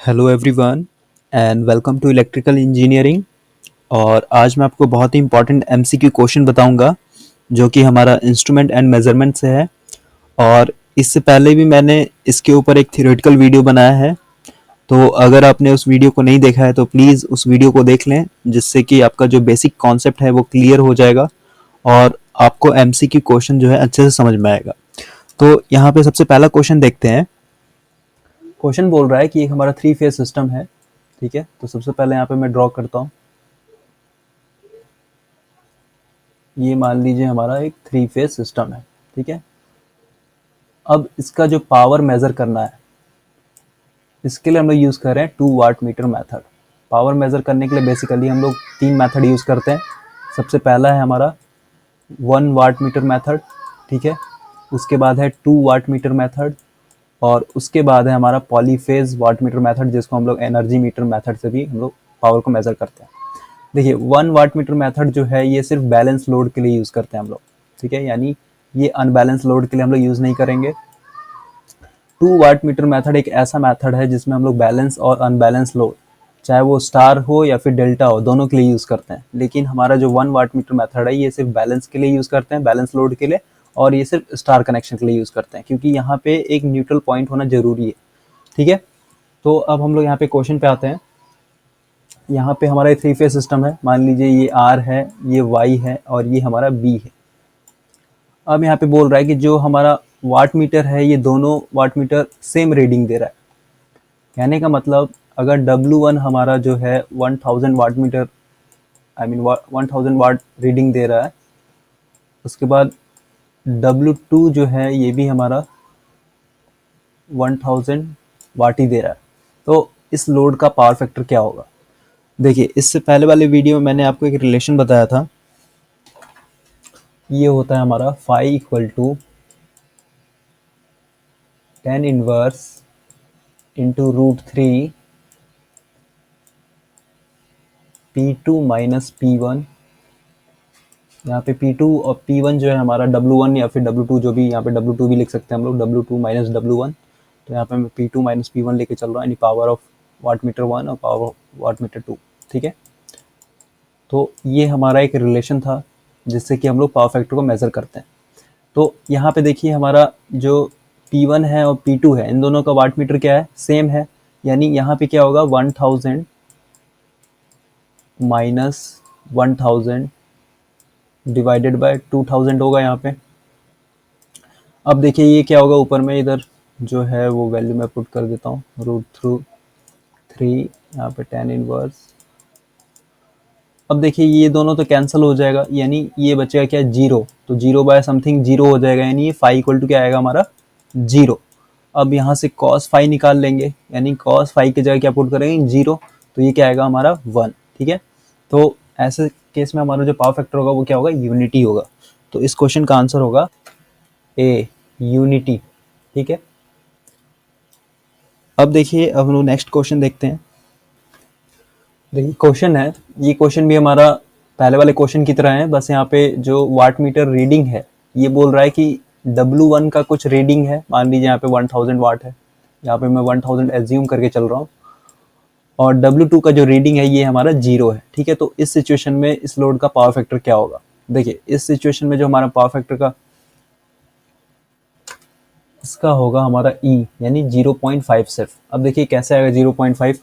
Hello everyone and welcome to electrical engineering. और आज मैं आपको बहुत ही इंपॉर्टेंट एमसीक्यू क्वेश्चन बताऊंगा जो कि हमारा इंस्ट्रूमेंट एंड मेजरमेंट से है। और इससे पहले भी मैंने इसके ऊपर एक थ्योरेटिकल वीडियो बनाया है, तो अगर आपने उस वीडियो को नहीं देखा है तो प्लीज़ उस वीडियो को देख लें, जिससे कि आपका जो बेसिक कॉन्सेप्ट है वो क्लियर हो जाएगा और आपको एमसीक्यू क्वेश्चन जो है अच्छे से समझ में आएगा। तो यहाँ पे सबसे पहला क्वेश्चन देखते हैं। क्वेश्चन बोल रहा है कि एक हमारा 3 फेज सिस्टम है। ठीक है, तो सबसे पहले यहाँ पे मैं ड्रॉ करता हूँ। ये मान लीजिए हमारा एक 3 फेज सिस्टम है। ठीक है, अब इसका जो पावर मेजर करना है, इसके लिए हम लोग यूज़ कर रहे हैं 2 watt meter method. Power measure करने के लिए बेसिकली हम लोग 3 मेथड यूज़ करते हैं। सबसे पहला है हमारा 1 वाट मीटर मेथड। ठीक है, उसके बाद है 2 वाट मीटर मेथड, और उसके बाद है हमारा पॉलीफेज वाट मीटर मेथड, जिसको हम लोग एनर्जी मीटर मेथड से भी हम लोग पावर को मेजर करते हैं। देखिए, 1 वाट मीटर मेथड जो है ये सिर्फ बैलेंस लोड के लिए यूज़ करते हैं हम लोग। ठीक है, यानी ये अनबैलेंस लोड के लिए हम लोग यूज़ नहीं करेंगे। 2 वाट मीटर मेथड एक ऐसा मेथड है जिसमें हम लोग बैलेंस और अनबैलेंस लोड, चाहे वो स्टार हो या फिर डेल्टा हो, दोनों के लिए यूज़ करते हैं। लेकिन हमारा जो 1 वाट मीटर मेथड है ये सिर्फ बैलेंस के लिए यूज़ करते हैं, बैलेंस लोड के लिए, और ये सिर्फ स्टार कनेक्शन के लिए यूज़ करते हैं, क्योंकि यहाँ पे एक न्यूट्रल पॉइंट होना जरूरी है। ठीक है, तो अब हम लोग यहाँ पे क्वेश्चन पे आते हैं। यहाँ पे हमारा 3 फेज सिस्टम है। मान लीजिए ये आर है, ये वाई है, और ये हमारा बी है। अब यहाँ पे बोल रहा है कि जो हमारा वाट मीटर है ये दोनों वाट मीटर सेम रीडिंग दे रहा है। कहने का मतलब, अगर W1 हमारा जो है 1000 watt meter, I mean 1000 watt reading दे रहा है, उसके बाद W2 जो है ये भी हमारा 1000 वाट ही दे रहा है, तो इस लोड का पावर फैक्टर क्या होगा। देखिए, इससे पहले वाले वीडियो में मैंने आपको एक रिलेशन बताया था। ये होता है हमारा phi equal to ten inverse into √3 P2 minus P1। यहाँ पे P2 और P1 जो है हमारा W1 या फिर W2, जो भी यहाँ पे W2 भी लिख सकते हैं हम लोग, W2 माइनस W1। तो यहाँ पे मैं P2 माइनस P1 लेके चल रहा हूँ, यानी पावर ऑफ वाट मीटर 1 और पावर ऑफ वाट मीटर 2। ठीक है, तो ये हमारा एक रिलेशन था जिससे कि हम लोग पावर फैक्टर को मेज़र करते हैं। तो यहाँ पे देखिए, हमारा जो P1 है और P2 है, इन दोनों का वाट मीटर क्या है, सेम है। यानी यहाँ पे क्या होगा, 1000 माइनस 1000 डिवाइडेड बाय 2000 होगा यहाँ पे। अब देखिए ये क्या होगा, ऊपर में इधर जो है वो वैल्यू मैं पुट कर देता हूँ, √3 यहाँ पे टेन इनवर्स। अब देखिए ये दोनों तो कैंसिल हो जाएगा, यानी ये बचेगा क्या, जीरो। तो जीरो बाय समथिंग जीरो हो जाएगा, यानी ये फाई इक्वल टू क्या आएगा हमारा, जीरो। अब यहाँ से कॉस फाई निकाल लेंगे, यानी कॉस फाई की जगह क्या पुट करेंगे, जीरो। तो ये क्या आएगा हमारा 1। ठीक है, तो ऐसे केस में हमारा जो पावर फैक्टर होगा वो क्या होगा, यूनिटी होगा। तो इस क्वेश्चन का आंसर होगा ए, यूनिटी। ठीक है, अब देखिए, अब हम लोग नेक्स्ट क्वेश्चन देखते हैं। देखिए क्वेश्चन है, ये क्वेश्चन भी हमारा पहले वाले क्वेश्चन की तरह है, बस यहाँ पे जो वाट मीटर रीडिंग है ये बोल रहा है कि W1 का कुछ रीडिंग है। मान लीजिए यहाँ पे 1000 वाट है, यहाँ पे मैं 1000 एज्यूम करके चल रहा हूँ, और W2 का जो रीडिंग है ये हमारा जीरो है। ठीक है, तो इस सिचुएशन में इस लोड का पावर फैक्टर क्या होगा। देखिए, इस सिचुएशन में जो हमारा पावर फैक्टर का इसका होगा हमारा E, यानी 0.5 सिर्फ। अब देखिए कैसे आएगा 0.5,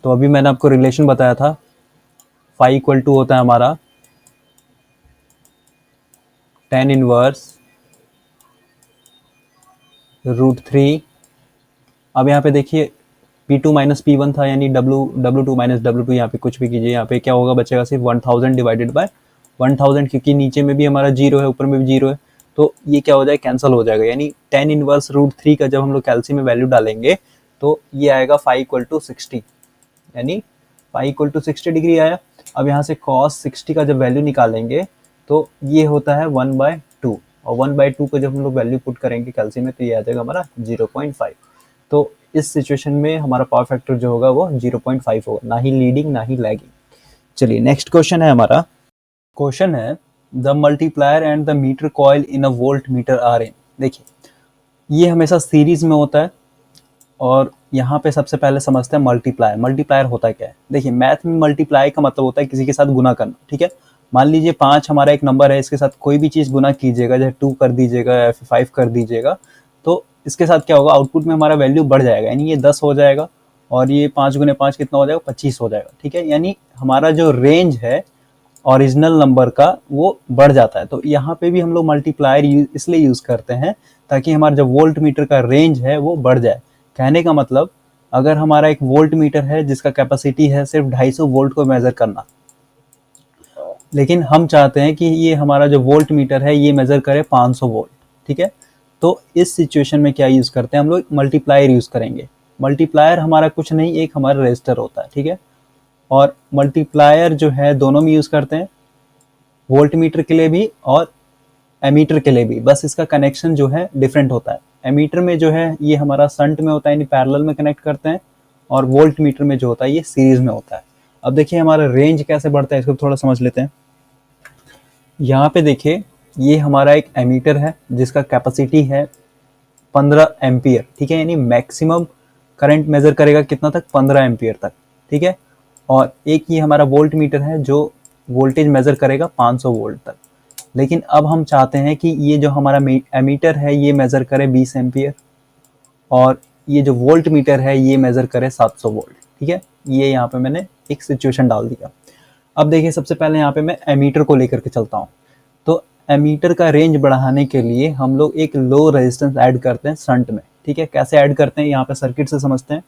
तो अभी मैंने आपको रिलेशन बताया था, फाई इक्वल टू होता है हमारा टेन इनवर्स √3। अब यहाँ पे देखिए P2 माइनस P1 था, यानी W2 माइनस W2, यहाँ पे कुछ भी कीजिए, यहाँ पे क्या होगा, बचेगा सिर्फ 1000 डिवाइडेड बाय 1000, क्योंकि नीचे में भी हमारा जीरो है, ऊपर में भी जीरो है, तो ये क्या हो जाएगा, कैंसिल हो जाएगा। यानी टेन इनवर्स √3 का जब हम लोग कैल्सियम में वैल्यू डालेंगे तो ये आएगा फाई इक्वल टू 60, यानी फाई इक्वल टू 60 डिग्री आया। अब यहाँ से कॉस 60 का जब वैल्यू निकालेंगे तो ये होता है 1/2, और 1/2 को जब हम लोग वैल्यू पुट करेंगे कैल्सियम में तो ये आ जाएगा हमारा 0.5। तो इस सिचुएशन में हमारा पावर फैक्टर जो होगा वो 0.5 होगा, ना ही लीडिंग ना ही लैगिंग। चलिए नेक्स्ट क्वेश्चन है हमारा। क्वेश्चन है, the multiplier and the meter coil in a volt meter are in. देखिए, ये हमेशा सीरीज में होता है, और यहाँ पे सबसे पहले समझते हैं मल्टीप्लायर। मल्टीप्लायर होता क्या है? देखिए, मैथ में मल्टीप्लाई का मतलब होता है किसी के साथ गुना करना, ठीक है। मान लीजिए 5 हमारा एक नंबर है, इसके साथ कोई भी चीज़ गुना कीजिएगा, जैसे 2 कर दीजिएगा या फिर 5 कर दीजिएगा, तो इसके साथ क्या होगा, आउटपुट में हमारा वैल्यू बढ़ जाएगा, यानी ये 10 हो जाएगा और ये 5 गुने 5 कितना हो जाएगा, 25 हो जाएगा, ठीक है। यानी हमारा जो रेंज है ओरिजिनल नंबर का वो बढ़ जाता है। तो यहाँ पे भी हम लोग मल्टीप्लायर इसलिए यूज़ करते हैं ताकि हमारा जो वोल्ट मीटर का रेंज है वो बढ़ जाए। कहने का मतलब, अगर हमारा एक वोल्ट मीटर है जिसका कैपेसिटी है सिर्फ 250 वोल्ट को मेज़र करना, लेकिन हम चाहते हैं कि ये हमारा जो वोल्ट मीटर है ये मेज़र करे 500 वोल्ट, ठीक है। तो इस सिचुएशन में क्या यूज़ करते हैं हम लोग, मल्टीप्लायर यूज़ करेंगे। मल्टीप्लायर हमारा कुछ नहीं, एक हमारा रजिस्टर होता है, ठीक है। और मल्टीप्लायर जो है दोनों में यूज़ करते हैं, वोल्ट मीटर के लिए भी और एमीटर के लिए भी, बस इसका कनेक्शन जो है डिफरेंट होता है। एमीटर में जो है ये हमारा शंट में होता है, यानी पैरेलल में कनेक्ट करते हैं, और वोल्ट मीटर में जो होता है ये सीरीज में होता है। अब देखिए हमारा रेंज कैसे बढ़ता है, इसको थोड़ा समझ लेते हैं। यहाँ पे देखिए, ये हमारा एक एमीटर है जिसका कैपेसिटी है 15 एम्पियर, ठीक है। यानी मैक्सिमम करंट मेजर करेगा कितना तक, 15 एम्पियर तक, ठीक है। और एक ये हमारा वोल्ट मीटर है जो वोल्टेज मेजर करेगा 500 वोल्ट तक। लेकिन अब हम चाहते हैं कि ये जो हमारा एमीटर है ये मेजर करे 20 एम्पियर, और ये जो वोल्ट मीटर है ये मेजर करे 700 वोल्ट, ठीक है। ये यहाँ पे मैंने एक सिचुएशन डाल दिया। अब देखिए, सबसे पहले यहाँ पे मैं एमीटर को लेकर के चलता हूँ। तो एमीटर का रेंज बढ़ाने के लिए हम लोग एक लो रेजिस्टेंस ऐड करते हैं शंट में, ठीक है। कैसे ऐड करते हैं, यहाँ पे सर्किट से समझते हैं।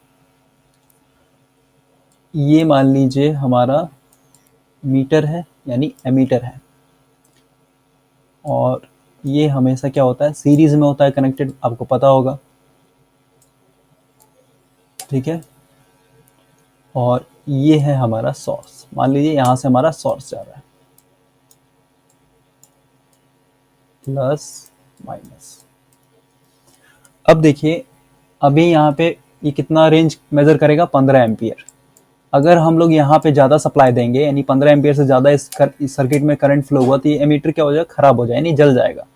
ये मान लीजिए हमारा मीटर है, यानी एमीटर है, और ये हमेशा क्या होता है, सीरीज में होता है कनेक्टेड, आपको पता होगा, ठीक है। और ये है हमारा सोर्स, मान लीजिए यहाँ से हमारा सोर्स जा रहा है, प्लस माइनस। अब देखिए, अभी यहाँ पे ये कितना रेंज मेजर करेगा, 15 एम्पियर। अगर हम लोग यहाँ पे ज़्यादा सप्लाई देंगे, यानी 15 एम्पियर से ज़्यादा इस सर्किट में करंट फ्लो हुआ, तो ये एमीटर क्या हो जाएगा, खराब हो जाए, यानी जल जाएगा।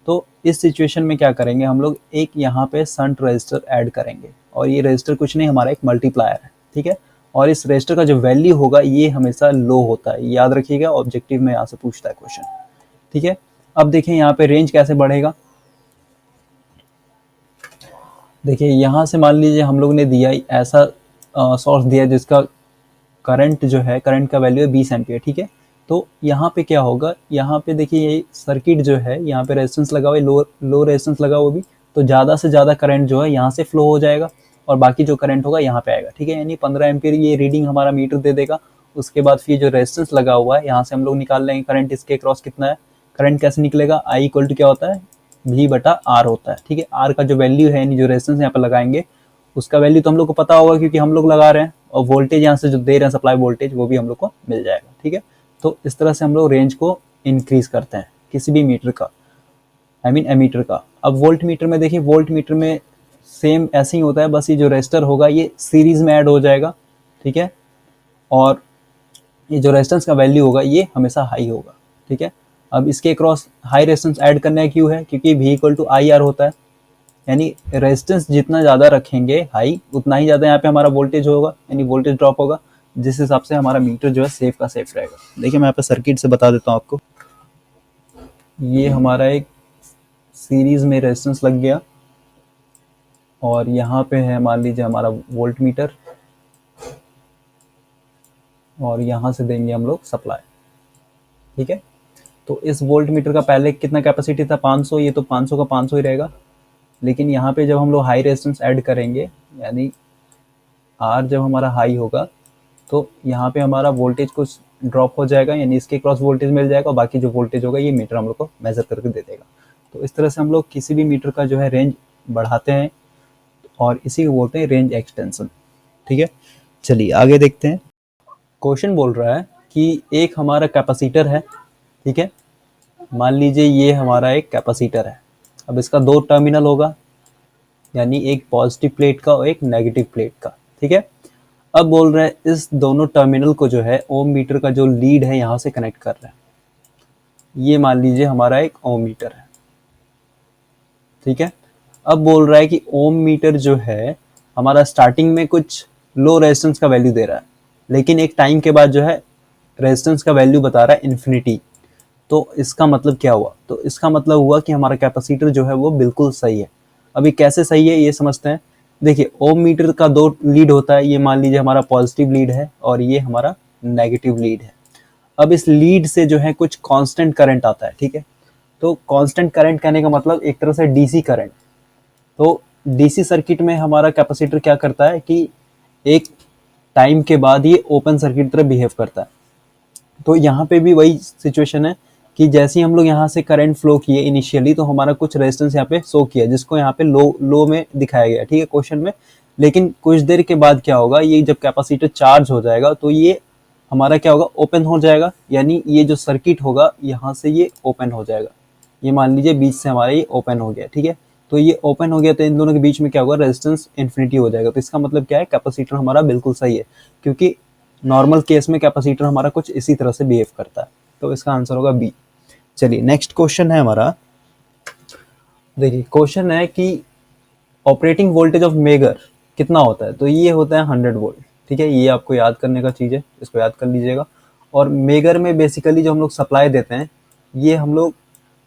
तो इस सिचुएशन में क्या करेंगे हम लोग, एक यहाँ पे शंट रजिस्टर ऐड करेंगे, और ये रजिस्टर कुछ नहीं, हमारा एक मल्टीप्लायर है, ठीक है। और इस रजिस्टर का जो वैल्यू होगा ये हमेशा लो होता है, याद रखिएगा, ऑब्जेक्टिव में यहाँ से पूछता है क्वेश्चन, ठीक है। अब देखिए यहाँ पे रेंज कैसे बढ़ेगा। देखिए यहाँ से मान लीजिए हम लोग ने दिया ऐसा सोर्स दिया जिसका करंट जो है, करंट का वैल्यू है 20 एम्पियर, ठीक है। तो यहाँ पे क्या होगा, यहाँ पे देखिए ये सर्किट जो है, यहाँ पे रेजिस्टेंस लगा हुआ है, लो रेजिस्टेंस लगा हुआ भी, तो ज़्यादा से ज़्यादा करंट जो है यहाँ से फ्लो हो जाएगा, और बाकी जो करंट होगा यहाँ पे आएगा, ठीक है। यानी 15 एम्पियर ये रीडिंग हमारा मीटर दे देगा। उसके बाद फिर जो रेजिस्टेंस लगा हुआ है यहाँ से हम लोग निकाल लेंगे करंट, इसके क्रॉस कितना है। करंट कैसे निकलेगा, आई इक्वल टू क्या होता है, V बटा R होता है, ठीक है। R का जो वैल्यू है, यानी जो रेजिस्टेंस यहाँ पे लगाएंगे उसका वैल्यू तो हम लोग को पता होगा क्योंकि हम लोग लगा रहे हैं, और वोल्टेज यहाँ से जो दे रहे हैं सप्लाई वोल्टेज वो भी हम लोग को मिल जाएगा, ठीक है। तो इस तरह से हम लोग रेंज को इंक्रीज करते हैं किसी भी मीटर का, आई मीन एमीटर का। अब वोल्ट मीटर में देखिए, वोल्ट मीटर में सेम ऐसे ही होता है, बस ये जो रेजिस्टर होगा ये सीरीज में ऐड हो जाएगा, ठीक है। और ये जो रेजिस्टेंस का वैल्यू होगा ये हमेशा हाई होगा, ठीक है। अब इसके क्रॉस हाई रेजिस्टेंस ऐड करने का क्यों है, क्योंकि V equal to I R होता है, यानी रेजिस्टेंस जितना ज़्यादा रखेंगे हाई, उतना ही ज़्यादा यहाँ पे हमारा वोल्टेज होगा, यानी वोल्टेज ड्रॉप होगा, जिस हिसाब से हमारा मीटर जो है सेफ का सेफ रहेगा। देखिए मैं यहाँ पे सर्किट से बता देता हूँ आपको। ये हमारा एक सीरीज में रेजिस्टेंस लग गया, और यहाँ पे है मान लीजिए हमारा वोल्ट मीटर, और यहाँ से देंगे हम लोग सप्लाई, ठीक है। तो इस वोल्ट मीटर का पहले कितना कैपेसिटी था, 500, ये तो 500 का 500 ही रहेगा। लेकिन यहाँ पे जब हम लोग हाई रेजिस्टेंस ऐड करेंगे, यानी R जब हमारा हाई होगा, तो यहाँ पे हमारा वोल्टेज कुछ ड्रॉप हो जाएगा, यानी इसके क्रॉस वोल्टेज मिल जाएगा, और बाकी जो वोल्टेज होगा ये मीटर हम लोग को मेजर करके दे देगा। तो इस तरह से हम लोग किसी भी मीटर का जो है रेंज बढ़ाते हैं, और इसी को बोलते हैं रेंज एक्सटेंशन, ठीक है। चलिए आगे देखते हैं। क्वेश्चन बोल रहा है कि एक हमारा कैपेसिटर है, ठीक है। मान लीजिए ये हमारा एक कैपेसिटर है। अब इसका 2 टर्मिनल होगा, यानी एक पॉजिटिव प्लेट का और एक नेगेटिव प्लेट का, ठीक है। अब बोल रहे हैं इस दोनों टर्मिनल को जो है ओम मीटर का जो लीड है यहाँ से कनेक्ट कर रहे हैं। ये मान लीजिए हमारा एक ओम मीटर है, ठीक है। अब बोल रहा है कि ओम मीटर जो है हमारा स्टार्टिंग में कुछ लो रेजिस्टेंस का वैल्यू दे रहा है, लेकिन एक टाइम के बाद जो है रेजिस्टेंस का वैल्यू बता रहा है इन्फिनिटी। तो इसका मतलब क्या हुआ? तो इसका मतलब हुआ कि हमारा कैपेसिटर जो है वो बिल्कुल सही है। अभी कैसे सही है ये समझते हैं। देखिए, ओम मीटर का दो लीड होता है, ये मान लीजिए हमारा पॉजिटिव लीड है और ये हमारा नेगेटिव लीड है। अब इस लीड से जो है कुछ कांस्टेंट करंट आता है, ठीक है। तो कांस्टेंट करंट कहने का मतलब एक तरह से डीसी करंट। तो डीसी सर्किट में हमारा कैपेसिटर क्या करता है कि एक टाइम के बाद ये ओपन सर्किट तरह बिहेव करता है। तो यहाँ पे भी वही सिचुएशन है कि जैसे ही हम लोग यहाँ से करंट फ्लो किए इनिशियली, तो हमारा कुछ रेजिस्टेंस यहाँ पे शो किया, जिसको यहाँ पे लो में दिखाया गया, ठीक है, क्वेश्चन में। लेकिन कुछ देर के बाद क्या होगा, ये जब कैपेसिटर चार्ज हो जाएगा तो ये हमारा क्या होगा, ओपन हो जाएगा। यानी ये जो सर्किट होगा यहाँ से ये ओपन हो जाएगा। ये मान लीजिए बीच से हमारा ये ओपन हो गया, ठीक है। तो ये ओपन हो गया तो इन दोनों के बीच में क्या होगा, रेजिस्टेंस इन्फिनिटी हो जाएगा। तो इसका मतलब क्या है, कैपेसिटर हमारा बिल्कुल सही है, क्योंकि नॉर्मल केस में कैपेसिटर हमारा कुछ इसी तरह से बिहेव करता है। तो इसका आंसर होगा बी। चलिए नेक्स्ट क्वेश्चन है हमारा। देखिए क्वेश्चन है कि ऑपरेटिंग वोल्टेज ऑफ मेगर कितना होता है? तो ये होता है 100 वोल्ट, ठीक है। ये आपको याद करने का चीज़ है, इसको याद कर लीजिएगा। और मेगर में बेसिकली जो हम लोग सप्लाई देते हैं, ये हम लोग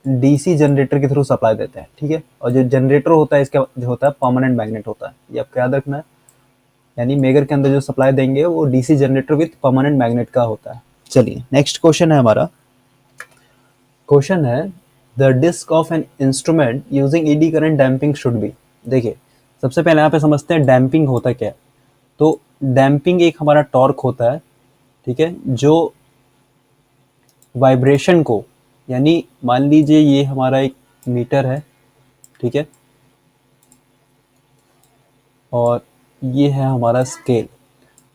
डीसी जनरेटर के थ्रू सप्लाई देते हैं, ठीक है। और जो जनरेटर होता है इसका जो होता है परमानेंट मैग्नेट होता है, ये आपको याद रखना है। यानी मेगर के अंदर जो सप्लाई देंगे वो DC generator with permanent magnet का होता है। चलिए नेक्स्ट क्वेश्चन है हमारा। क्वेश्चन है the disc of an instrument using eddy current damping should be. देखिए सबसे पहले यहाँ पे समझते हैं डैम्पिंग होता क्या है। तो डैम्पिंग एक हमारा टॉर्क होता है, ठीक है, जो वाइब्रेशन को, यानी मान लीजिए ये हमारा एक मीटर है, ठीक है, और ये है हमारा स्केल।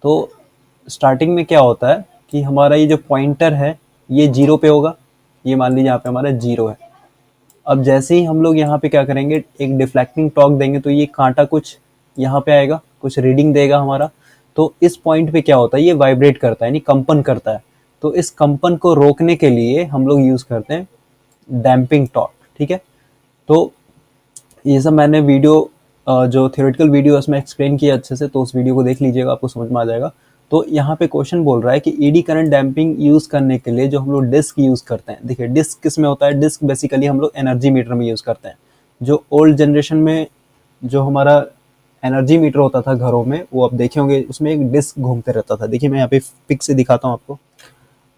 तो स्टार्टिंग में क्या होता है कि हमारा ये जो पॉइंटर है ये जीरो पे होगा। ये मान लीजिए यहाँ पे हमारा जीरो है। अब जैसे ही हम लोग यहाँ पे क्या करेंगे, एक डिफ्लेक्टिंग टॉर्क देंगे, तो ये कांटा कुछ यहाँ पे आएगा, कुछ रीडिंग देगा हमारा। तो इस पॉइंट पे क्या होता है, ये वाइब्रेट करता है, यानी कंपन करता है। तो इस कंपन को रोकने के लिए हम लोग यूज करते हैं डैम्पिंग टॉर्क, ठीक है। तो ये सब मैंने वीडियो जो थियोरेटिकल वीडियो है उसमें एक्सप्लेन किया अच्छे से, तो उस वीडियो को देख लीजिएगा, आपको समझ में आ जाएगा। तो यहाँ पे क्वेश्चन बोल रहा है कि ईडी करंट डैम्पिंग यूज करने के लिए जो हम लोग डिस्क यूज करते हैं। देखिए डिस्क किस में होता है, डिस्क बेसिकली हम लोग एनर्जी मीटर में यूज करते हैं। जो ओल्ड जनरेशन में जो हमारा एनर्जी मीटर होता था घरों में, वो आप देखे होंगे, उसमें एक डिस्क घूमते रहता था। देखिए मैं यहाँ पे पिक से दिखाता हूँ आपको।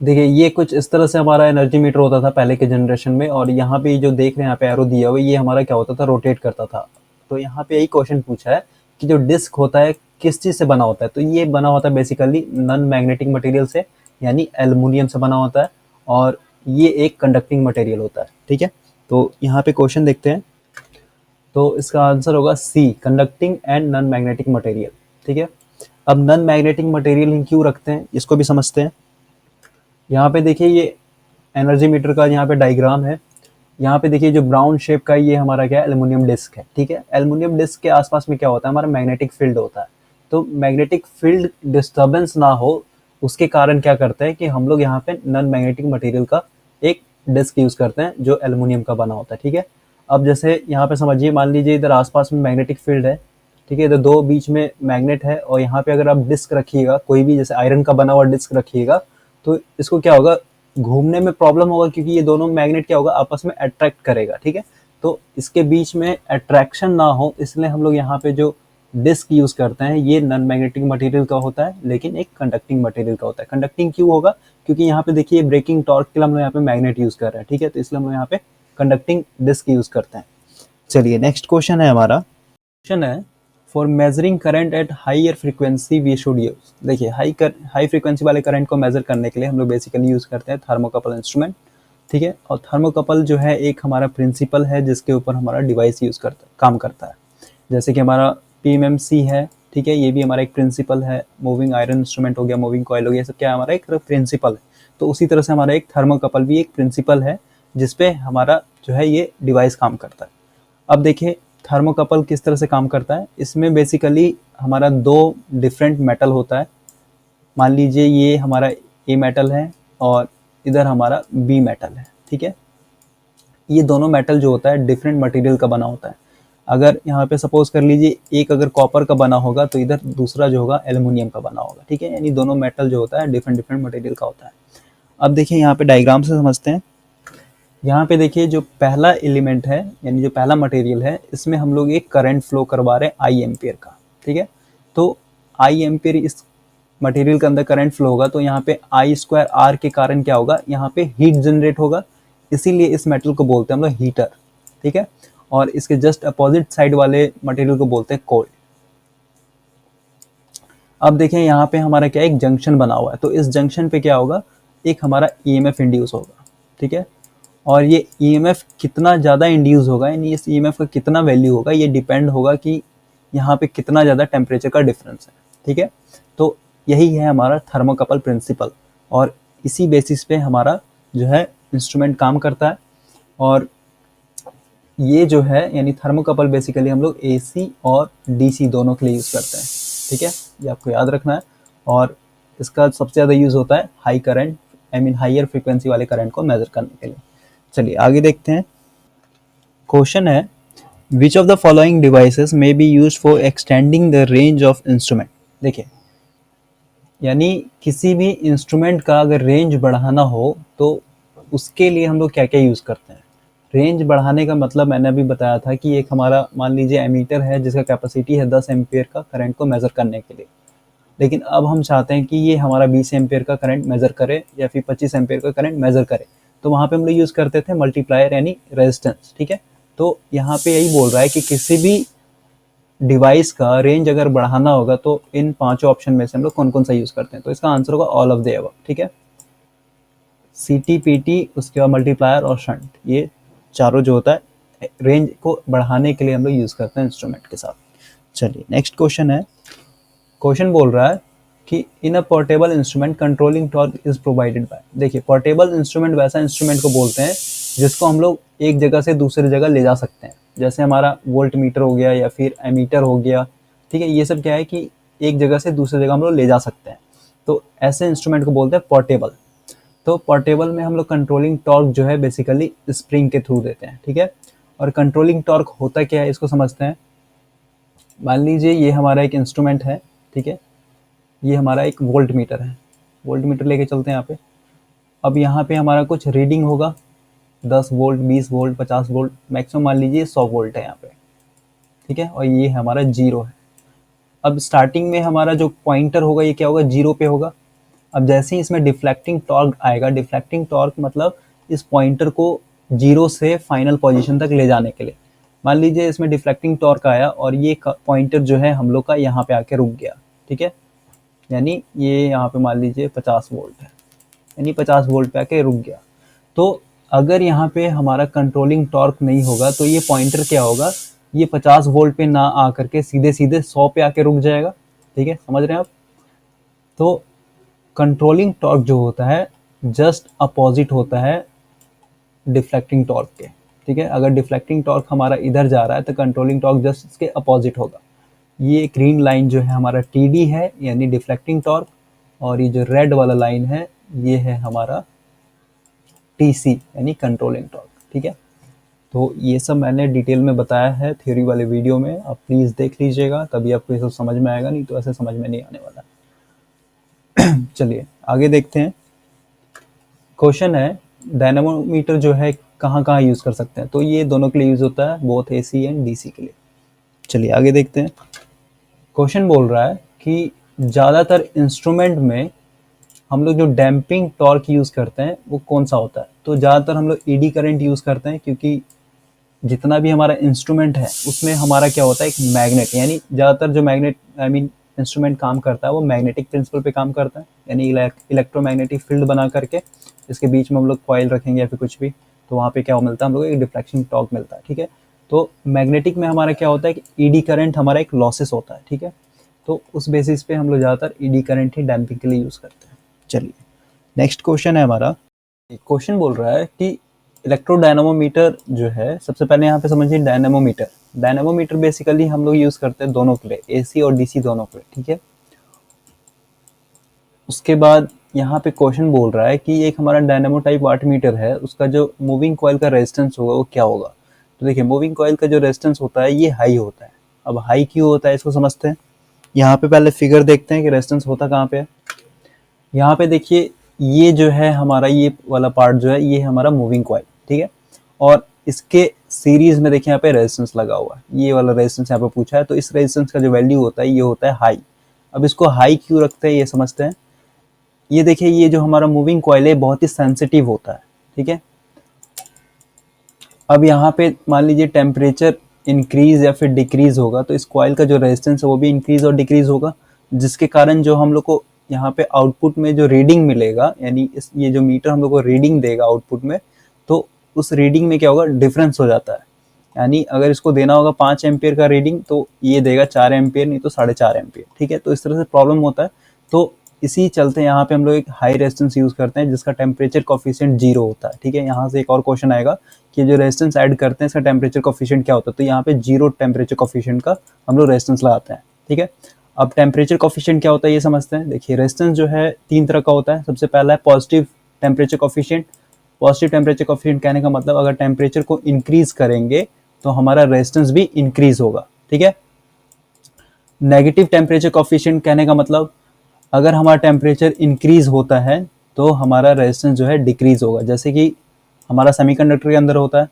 देखिए ये कुछ इस तरह से हमारा एनर्जी मीटर होता था पहले के जनरेशन में, और यहाँ पे जो देख रहे हैं यहाँ पे एरो दिया हुआ, ये हमारा क्या होता था, रोटेट करता था। तो यहाँ पे यही क्वेश्चन पूछा है कि जो डिस्क होता है किस चीज़ से बना होता है। तो ये बना होता है बेसिकली नॉन मैग्नेटिक मटेरियल से, यानी एल्युमिनियम से बना होता है, और ये एक कंडक्टिंग मटेरियल होता है, ठीक है। तो यहाँ पे क्वेश्चन देखते हैं। तो इसका आंसर होगा C, conducting and non magnetic material, ठीक है। अब नॉन मैग्नेटिक मटेरियल हम क्यों रखते हैं, इसको भी समझते हैं। यहाँ पे देखिए ये एनर्जी मीटर का यहाँ पे डायग्राम है। यहाँ पे देखिए जो ब्राउन शेप का ये हमारा क्या है, एल्युमिनियम डिस्क है, ठीक है। एल्युमिनियम डिस्क के आसपास में क्या होता है, हमारा मैग्नेटिक फील्ड होता है। तो मैग्नेटिक फील्ड डिस्टर्बेंस ना हो उसके कारण क्या करते हैं कि हम लोग यहाँ पे नॉन मैग्नेटिक मटेरियल का एक डिस्क यूज करते हैं जो एल्युमिनियम का बना होता है, ठीक है। अब जैसे यहाँ पे समझिए, मान लीजिए इधर आसपास में मैग्नेटिक फील्ड है, ठीक है, इधर दो बीच में मैग्नेट है, और यहाँ पे अगर आप डिस्क रखिएगा, कोई भी जैसे आयरन का बना हुआ डिस्क रखिएगा, तो इसको क्या होगा, घूमने में प्रॉब्लम होगा, क्योंकि ये दोनों मैग्नेट क्या होगा, आपस में अट्रैक्ट करेगा, ठीक है। तो इसके बीच में अट्रैक्शन ना हो, इसलिए हम लोग यहाँ पे जो डिस्क यूज करते हैं ये नॉन मैग्नेटिक मटेरियल का होता है, लेकिन एक कंडक्टिंग मटेरियल का होता है। कंडक्टिंग क्यों होगा, क्योंकि यहाँ पे देखिए ब्रेकिंग टॉर्क के लिए हम लोग यहाँ पे मैग्नेट यूज कर रहे हैं, ठीक है। तो इसलिए हम लोग यहाँ पे कंडक्टिंग डिस्क यूज करते हैं। चलिए नेक्स्ट क्वेश्चन है हमारा। क्वेश्चन है for measuring current at higher frequency we should use. देखिए हाई फ्रीक्वेंसी वाले करंट को मेजर करने के लिए हम लोग बेसिकली यूज करते हैं थर्मोकपल इंस्ट्रूमेंट, ठीक है। और थर्मोकपल जो है एक हमारा प्रिंसिपल है जिसके ऊपर हमारा डिवाइस यूज करता काम करता है। जैसे कि हमारा पीएमएमसी है, ठीक है, ये भी हमारा एक प्रिंसिपल है। मूविंग आयरन इंस्ट्रूमेंट हो गया, मूविंग कॉइल हो गया, सब क्या हमारा एक प्रिंसिपल है। तो उसी तरह से हमारा एक थर्मोकपल भी एक प्रिंसिपल है जिसपे हमारा जो है ये डिवाइस काम करता है। अब देखिए थर्मोकपल किस तरह से काम करता है। इसमें बेसिकली हमारा दो डिफरेंट मेटल होता है। मान लीजिए ये हमारा ए मेटल है और इधर हमारा बी मेटल है, ठीक है। ये दोनों मेटल जो होता है डिफरेंट मटेरियल का बना होता है। अगर यहाँ पे सपोज कर लीजिए एक अगर कॉपर का बना होगा तो इधर दूसरा जो होगा एल्युमिनियम का बना होगा, ठीक है, यानी दोनों मेटल जो होता है डिफरेंट डिफरेंट मटेरियल का होता है। अब देखिए यहाँ पे डायग्राम से समझते हैं। यहाँ पे देखिए जो पहला एलिमेंट है यानी जो पहला मटेरियल है, इसमें हम लोग एक करंट फ्लो करवा रहे हैं आई एम्पियर का, ठीक है। तो आई एम्पियर इस मटेरियल के अंदर करंट फ्लो होगा, तो यहाँ पे आई स्क्वायर आर के कारण क्या होगा, यहाँ पे हीट जनरेट होगा, इसीलिए इस मेटल को बोलते हैं हम लोग हीटर, ठीक है। और इसके जस्ट अपोजिट साइड वाले मटेरियल को बोलते हैं कोल्ड। अब देखें यहाँ पे हमारा क्या एक जंक्शन बना हुआ है, तो इस जंक्शन पे क्या होगा, एक हमारा ईएमएफ इंड्यूस होगा, ठीक है। और ये ईएमएफ कितना ज़्यादा इंड्यूस होगा, यानी इस ईएमएफ का कितना वैल्यू होगा, ये डिपेंड होगा कि यहाँ पे कितना ज़्यादा टेम्परेचर का डिफरेंस है, ठीक है। तो यही है हमारा थर्मोकपल प्रिंसिपल, और इसी बेसिस पे हमारा जो है इंस्ट्रूमेंट काम करता है। और ये जो है यानी थर्मोकपल बेसिकली हम लोग एसी और डीसी दोनों के लिए यूज़ करते हैं, ठीक है, ये आपको याद रखना है। और इसका सबसे ज़्यादा यूज़ होता है हाई करंट हाइयर फ्रीक्वेंसी वाले करंट को मेजर करने के लिए। चलिए आगे देखते हैं। क्वेश्चन है which of the following devices may be use for extending the range of instrument. देखिए यानी किसी भी इंस्ट्रूमेंट का अगर रेंज बढ़ाना हो तो उसके लिए हम लोग क्या क्या यूज़ करते हैं। रेंज बढ़ाने का मतलब मैंने अभी बताया था कि एक हमारा मान लीजिए एमीटर है जिसका कैपेसिटी है 10 एम्पियर का करंट को मेज़र करने के लिए, लेकिन अब हम चाहते हैं कि ये हमारा 20 एम्पियर का करंट मेज़र करे या फिर 25 एम्पियर का करंट मेज़र करे, तो वहाँ पे हम लोग यूज़ करते थे मल्टीप्लायर यानी रेजिस्टेंस, ठीक है। तो यहाँ पे यही बोल रहा है कि किसी भी डिवाइस का रेंज अगर बढ़ाना होगा तो इन पांचों ऑप्शन में से हम लोग कौन कौन सा यूज़ करते हैं, तो इसका आंसर होगा ऑल ऑफ द अबव, ठीक है। सीटी पीटी उसके बाद मल्टीप्लायर और शंट, ये चारों जो होता है रेंज को बढ़ाने के लिए हम लोग यूज़ करते हैं इंस्ट्रूमेंट के साथ। चलिए नेक्स्ट क्वेश्चन है। क्वेश्चन बोल रहा है कि in a portable instrument controlling torque is provided by. देखिए पोर्टेबल इंस्ट्रूमेंट वैसा इंस्ट्रूमेंट को बोलते हैं जिसको हम लोग एक जगह से दूसरी जगह ले जा सकते हैं, जैसे हमारा वोल्ट मीटर हो गया या फिर एमीटर हो गया, ठीक है। ये सब क्या है कि एक जगह से दूसरी जगह हम लोग ले जा सकते हैं, तो ऐसे इंस्ट्रूमेंट को बोलते हैं पोर्टेबल। तो पोर्टेबल में हम लोग कंट्रोलिंग टॉर्क जो है बेसिकली स्प्रिंग के थ्रू देते हैं, ठीक है। और कंट्रोलिंग टॉर्क होता क्या है इसको समझते हैं। मान लीजिए ये हमारा एक इंस्ट्रूमेंट है, ठीक है, ये हमारा एक वोल्ट मीटर है, वोल्ट मीटर लेके चलते हैं यहाँ पे। अब यहाँ पे हमारा कुछ रीडिंग होगा 10 वोल्ट 20 वोल्ट 50 वोल्ट, मैक्सिमम मान लीजिए 100 वोल्ट है यहाँ पे, ठीक है। और ये हमारा जीरो है। अब स्टार्टिंग में हमारा जो पॉइंटर होगा ये क्या होगा, जीरो पे होगा। अब जैसे ही इसमें डिफ्लेक्टिंग टॉर्क आएगा, डिफ्लेक्टिंग टॉर्क मतलब इस पॉइंटर को जीरो से फाइनल पोजीशन तक ले जाने के लिए। मान लीजिए इसमें डिफ्लेक्टिंग टॉर्क आया और ये पॉइंटर जो है हम लोग का यहाँ पे आके रुक गया, ठीक है, यानी ये यहाँ पे मान लीजिए 50 वोल्ट है, यानी 50 वोल्ट पे आके रुक गया। तो अगर यहाँ पे हमारा कंट्रोलिंग टॉर्क नहीं होगा तो ये पॉइंटर क्या होगा, ये 50 वोल्ट पे ना आकर के सीधे सीधे 100 पे आके रुक जाएगा, ठीक है, समझ रहे हैं आप। तो कंट्रोलिंग टॉर्क जो होता है जस्ट अपोजिट होता है डिफ्लेक्टिंग टॉर्क के, ठीक है। अगर डिफ्लेक्टिंग टॉर्क हमारा इधर जा रहा है तो कंट्रोलिंग टॉर्क जस्ट इसके अपोजिट होगा। ये ग्रीन लाइन जो है हमारा टीडी है यानी डिफ्लेक्टिंग टॉर्क, और ये जो रेड वाला लाइन है ये है हमारा टीसी यानी कंट्रोलिंग टॉर्क, ठीक है। तो ये सब मैंने डिटेल में बताया है थ्योरी वाले वीडियो में, आप प्लीज़ देख लीजिएगा, तभी आपको ये सब समझ में आएगा, नहीं तो ऐसे समझ में नहीं आने वाला। चलिए आगे देखते हैं। क्वेश्चन है डायनामोमीटर जो है कहाँ कहाँ यूज़ कर सकते हैं, तो ये दोनों के लिए यूज़ होता है, बोथ एसी एंड डीसी के लिए। चलिए आगे देखते हैं। क्वेश्चन बोल रहा है कि ज़्यादातर इंस्ट्रूमेंट में हम लोग जो डैम्पिंग टॉर्क यूज़ करते हैं वो कौन सा होता है, तो ज़्यादातर हम लोग ईडी करंट यूज़ करते हैं, क्योंकि जितना भी हमारा इंस्ट्रूमेंट है उसमें हमारा क्या होता है एक मैग्नेट, यानी ज़्यादातर जो मैग्नेट इंस्ट्रूमेंट काम करता है वो मैग्नेटिक प्रिंसिपल पे काम करता है, यानी इलेक्ट्रोमैग्नेटिक फील्ड बना करके इसके बीच में हम लोग कॉइल रखेंगे या फिर कुछ भी, तो वहाँ पे क्या मिलता है हम लोग एक डिफ्लेक्शन टॉर्क मिलता है, ठीक है। तो मैग्नेटिक में हमारा क्या होता है कि ईडी करंट हमारा एक लॉसेस होता है, ठीक है। तो उस बेसिस पे हम लोग ज़्यादातर ईडी करंट ही डैम्पिंग के लिए यूज़ करते हैं। चलिए नेक्स्ट क्वेश्चन है हमारा। क्वेश्चन बोल रहा है कि इलेक्ट्रोडायनामोमीटर जो है, सबसे पहले यहाँ पे समझिए डायनामोमीटर। डायनामोमीटर बेसिकली हम लोग यूज़ करते हैं दोनों के लिए, एसी और डीसी दोनों के लिए, ठीक है। उसके बाद यहाँ पे क्वेश्चन बोल रहा है कि एक हमारा डायनामो टाइप वाट मीटर है, उसका जो मूविंग कॉइल का रेजिस्टेंस होगा वो क्या होगा। तो देखिए मूविंग कॉइल का जो रेजिस्टेंस होता है ये हाई होता है। अब हाई क्यों होता है इसको समझते हैं। यहाँ पे पहले फिगर देखते हैं कि रेजिस्टेंस होता कहाँ पे है। यहाँ पे देखिए ये जो है हमारा ये वाला पार्ट जो है ये हमारा मूविंग कॉइल, ठीक है। और इसके सीरीज में देखिए यहाँ पे रेजिस्टेंस लगा हुआ है, ये वाला रेजिस्टेंस यहाँ पे पूछा है। तो इस रेजिस्टेंस का जो वैल्यू होता है ये होता है हाई। अब इसको हाई क्यों रखते हैं ये समझते हैं। ये देखिए ये जो हमारा मूविंग कॉइल है बहुत ही सेंसिटिव होता है, ठीक है। अब यहाँ पे मान लीजिए टेम्परेचर इंक्रीज या फिर डिक्रीज होगा तो इस कॉइल का जो रेजिस्टेंस है वो भी इंक्रीज और डिक्रीज होगा, जिसके कारण जो हम लोग को यहाँ पे आउटपुट में जो रीडिंग मिलेगा, यानी ये जो मीटर हम लोग को रीडिंग देगा आउटपुट में, तो उस रीडिंग में क्या होगा, डिफरेंस हो जाता है। यानी अगर इसको देना होगा 5 एम्पियर का रीडिंग तो ये देगा 4 एम्पियर, नहीं तो 4.5 एम्पियर, ठीक है। तो इस तरह से प्रॉब्लम होता है। तो इसी चलते यहाँ पे हम लोग एक हाई रेजिस्टेंस यूज करते हैं जिसका टेम्परेचर कोफिशिएंट 0 होता है, ठीक है। यहाँ से एक और क्वेश्चन आएगा कि जो रेजिस्टेंस ऐड करते हैं इसका टेम्परेचर कोफिशिएंट क्या होता है, तो यहाँ पे 0 टेम्परेचर कोफिशिएंट का हम लोग रेजिस्टेंस लगाते हैं, ठीक है। अब टेम्परेचर कोफिशिएंट क्या होता है ये समझते हैं। देखिए रेजिस्टेंस जो है 3 तरह का होता है। सबसे पहला है positive temperature coefficient. Positive temperature coefficient कहने का मतलब अगर टेम्परेचर को इंक्रीज करेंगे तो हमारा रेजिस्टेंस भी इंक्रीज होगा, ठीक है। नेगेटिव टेम्परेचर कोफिशिएंट कहने का मतलब अगर हमारा टेम्परेचर इंक्रीज होता है तो हमारा रेजिस्टेंस जो है डिक्रीज होगा, जैसे कि हमारा सेमीकंडक्टर के अंदर होता है।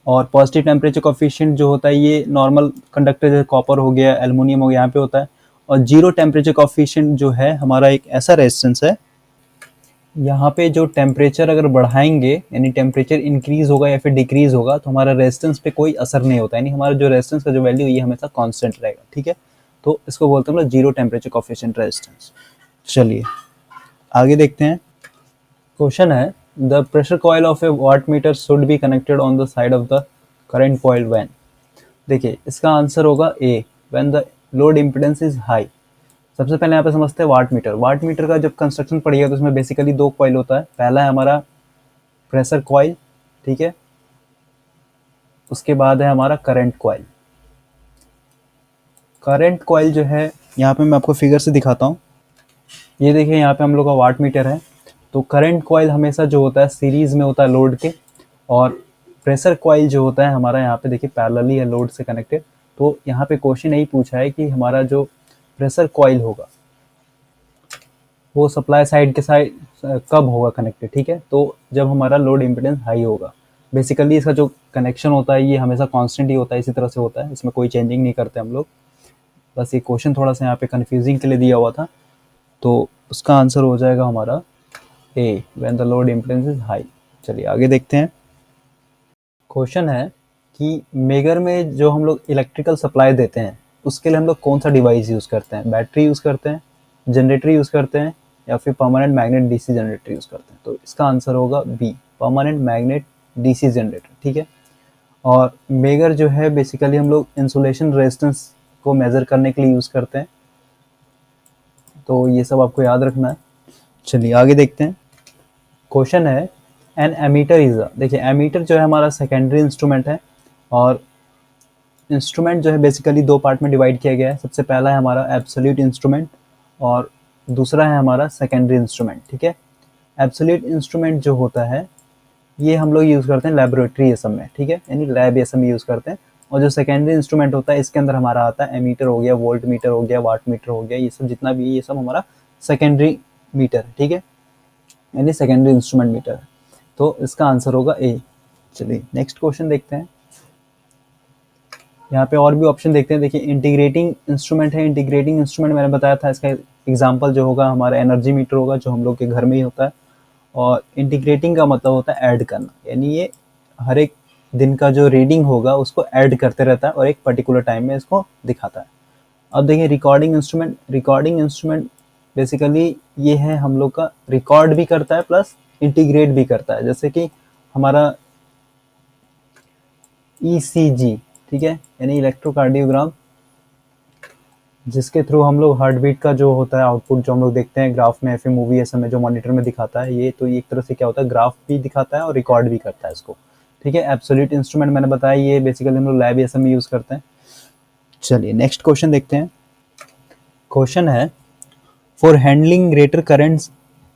और पॉजिटिव टेम्परेचर कोफिशिएंट जो होता है ये नॉर्मल कंडक्टर जैसे कॉपर हो गया, एल्युमिनियम हो गया, यहाँ पे होता है। और 0 टेम्परेचर कोफिशिएंट जो है हमारा एक ऐसा रेजिस्टेंस है, यहाँ पे जो टेम्परेचर अगर बढ़ाएंगे यानी टेम्परेचर इंक्रीज होगा या फिर डिक्रीज होगा तो हमारा रेजिस्टेंस पे कोई असर नहीं होता, यानी हमारा जो रेजिस्टेंस का जो वैल्यू ये हमेशा कांस्टेंट रहेगा, ठीक है। तो इसको बोलते हैं हम लोग 0 टेम्परेचर कोफिशिएंट रेजिस्टेंस। चलिए आगे देखते हैं। क्वेश्चन है the pressure coil of a watt meter should be connected on the side of the current coil when. देखिए इसका आंसर होगा A, when the load impedance is high. सबसे पहले यहाँ पे समझते हैं वाट मीटर। वाट मीटर का जब कंस्ट्रक्शन पढ़िएगा तो उसमें बेसिकली 2 कॉइल होता है। पहला है हमारा प्रेशर कॉइल, ठीक है, उसके बाद है हमारा करंट कॉइल। करंट कॉइल जो है यहाँ पे मैं आपको फिगर से दिखाता हूँ। ये देखिए यहाँ पे हम लोग का वाट मीटर है। तो करंट कॉइल हमेशा जो होता है सीरीज में होता है लोड के, और प्रेशर कॉइल जो होता है हमारा यहाँ पे देखिए पैरेलली है लोड से कनेक्टेड। तो यहाँ पे क्वेश्चन यही पूछा है कि हमारा जो प्रेशर कॉइल होगा वो सप्लाई साइड के साइड कब होगा कनेक्टेड, ठीक है। तो जब हमारा लोड इम्पिडेंस हाई होगा। बेसिकली इसका जो कनेक्शन होता है ये हमेशा कांस्टेंट ही होता है, इसी तरह से होता है, इसमें कोई चेंजिंग नहीं करते हम लोग। बस ये क्वेश्चन थोड़ा सा यहाँ पे कन्फ्यूजिंग के लिए दिया हुआ था। तो उसका आंसर हो जाएगा हमारा A, when the load impedance is high. चलिए आगे देखते हैं। क्वेश्चन है कि मेगर में जो हम लोग इलेक्ट्रिकल सप्लाई देते हैं उसके लिए हम लोग कौन सा डिवाइस यूज़ करते हैं। बैटरी यूज़ करते हैं, जनरेटर यूज़ करते हैं, या फिर permanent magnet DC generator use करते हैं। तो इसका आंसर होगा B, permanent magnet DC generator, ठीक है। और मेगर जो है बेसिकली हम लोग इंसुलेशन रेजिस्टेंस को मेज़र करने के लिए यूज़ करते हैं। तो ये सब आपको याद रखना है। चलिए आगे देखते हैं। क्वेश्चन है एन एमीटर इज अ। देखिए एमीटर जो है हमारा सेकेंडरी इंस्ट्रूमेंट है, और इंस्ट्रूमेंट जो है बेसिकली 2 पार्ट में डिवाइड किया गया है। सबसे पहला है हमारा एब्सोल्यूट इंस्ट्रूमेंट और दूसरा है हमारा सेकेंडरी इंस्ट्रूमेंट, ठीक है। एब्सोल्यूट इंस्ट्रूमेंट जो होता है ये हम लोग यूज़ करते हैं लेबोरेटरी ये सब में, ठीक है, यानी लैब ये सब में यूज़ करते हैं। और जो सेकेंडरी इंस्ट्रूमेंट होता है इसके अंदर हमारा आता है एमीटर हो गया, वोल्ट मीटर हो गया, वाट मीटर हो गया, ये सब जितना भी है ये सब हमारा सेकेंडरी मीटर है, ठीक है, यानी सेकेंडरी इंस्ट्रूमेंट मीटर है। तो इसका आंसर होगा ए। चलिए नेक्स्ट क्वेश्चन देखते हैं। यहाँ पे और भी ऑप्शन देखते हैं। देखिए इंटीग्रेटिंग इंस्ट्रूमेंट है। इंटीग्रेटिंग इंस्ट्रूमेंट मैंने बताया था, इसका एग्जांपल जो होगा हमारा एनर्जी मीटर होगा जो हम लोग के घर में ही होता है। और इंटीग्रेटिंग का मतलब होता है ऐड करना, यानी ये हर एक दिन का जो रीडिंग होगा उसको ऐड करते रहता है और एक पर्टिकुलर टाइम में इसको दिखाता है। अब देखिए recording instrument. Recording instrument basically ये है हम लोग का रिकॉर्ड भी करता है प्लस इंटीग्रेट भी करता है, जैसे कि हमारा ईसीजी, ठीक है, यानी इलेक्ट्रोकार्डियोग्राम, जिसके थ्रू हम लोग हार्ट बीट का जो होता है आउटपुट जो हम लोग देखते हैं ग्राफ में या फिर मूवी ऐसे में जो मॉनिटर में दिखाता है, ये तो एक तरह से क्या होता है ग्राफ भी दिखाता है और रिकॉर्ड भी करता है इसको, ठीक है। एब्सोल्यूट इंस्ट्रूमेंट मैंने बताया ये बेसिकली हम लोग लैब ऐसे में यूज़ करते हैं। चलिए नेक्स्ट क्वेश्चन देखते हैं। क्वेश्चन है for handling greater currents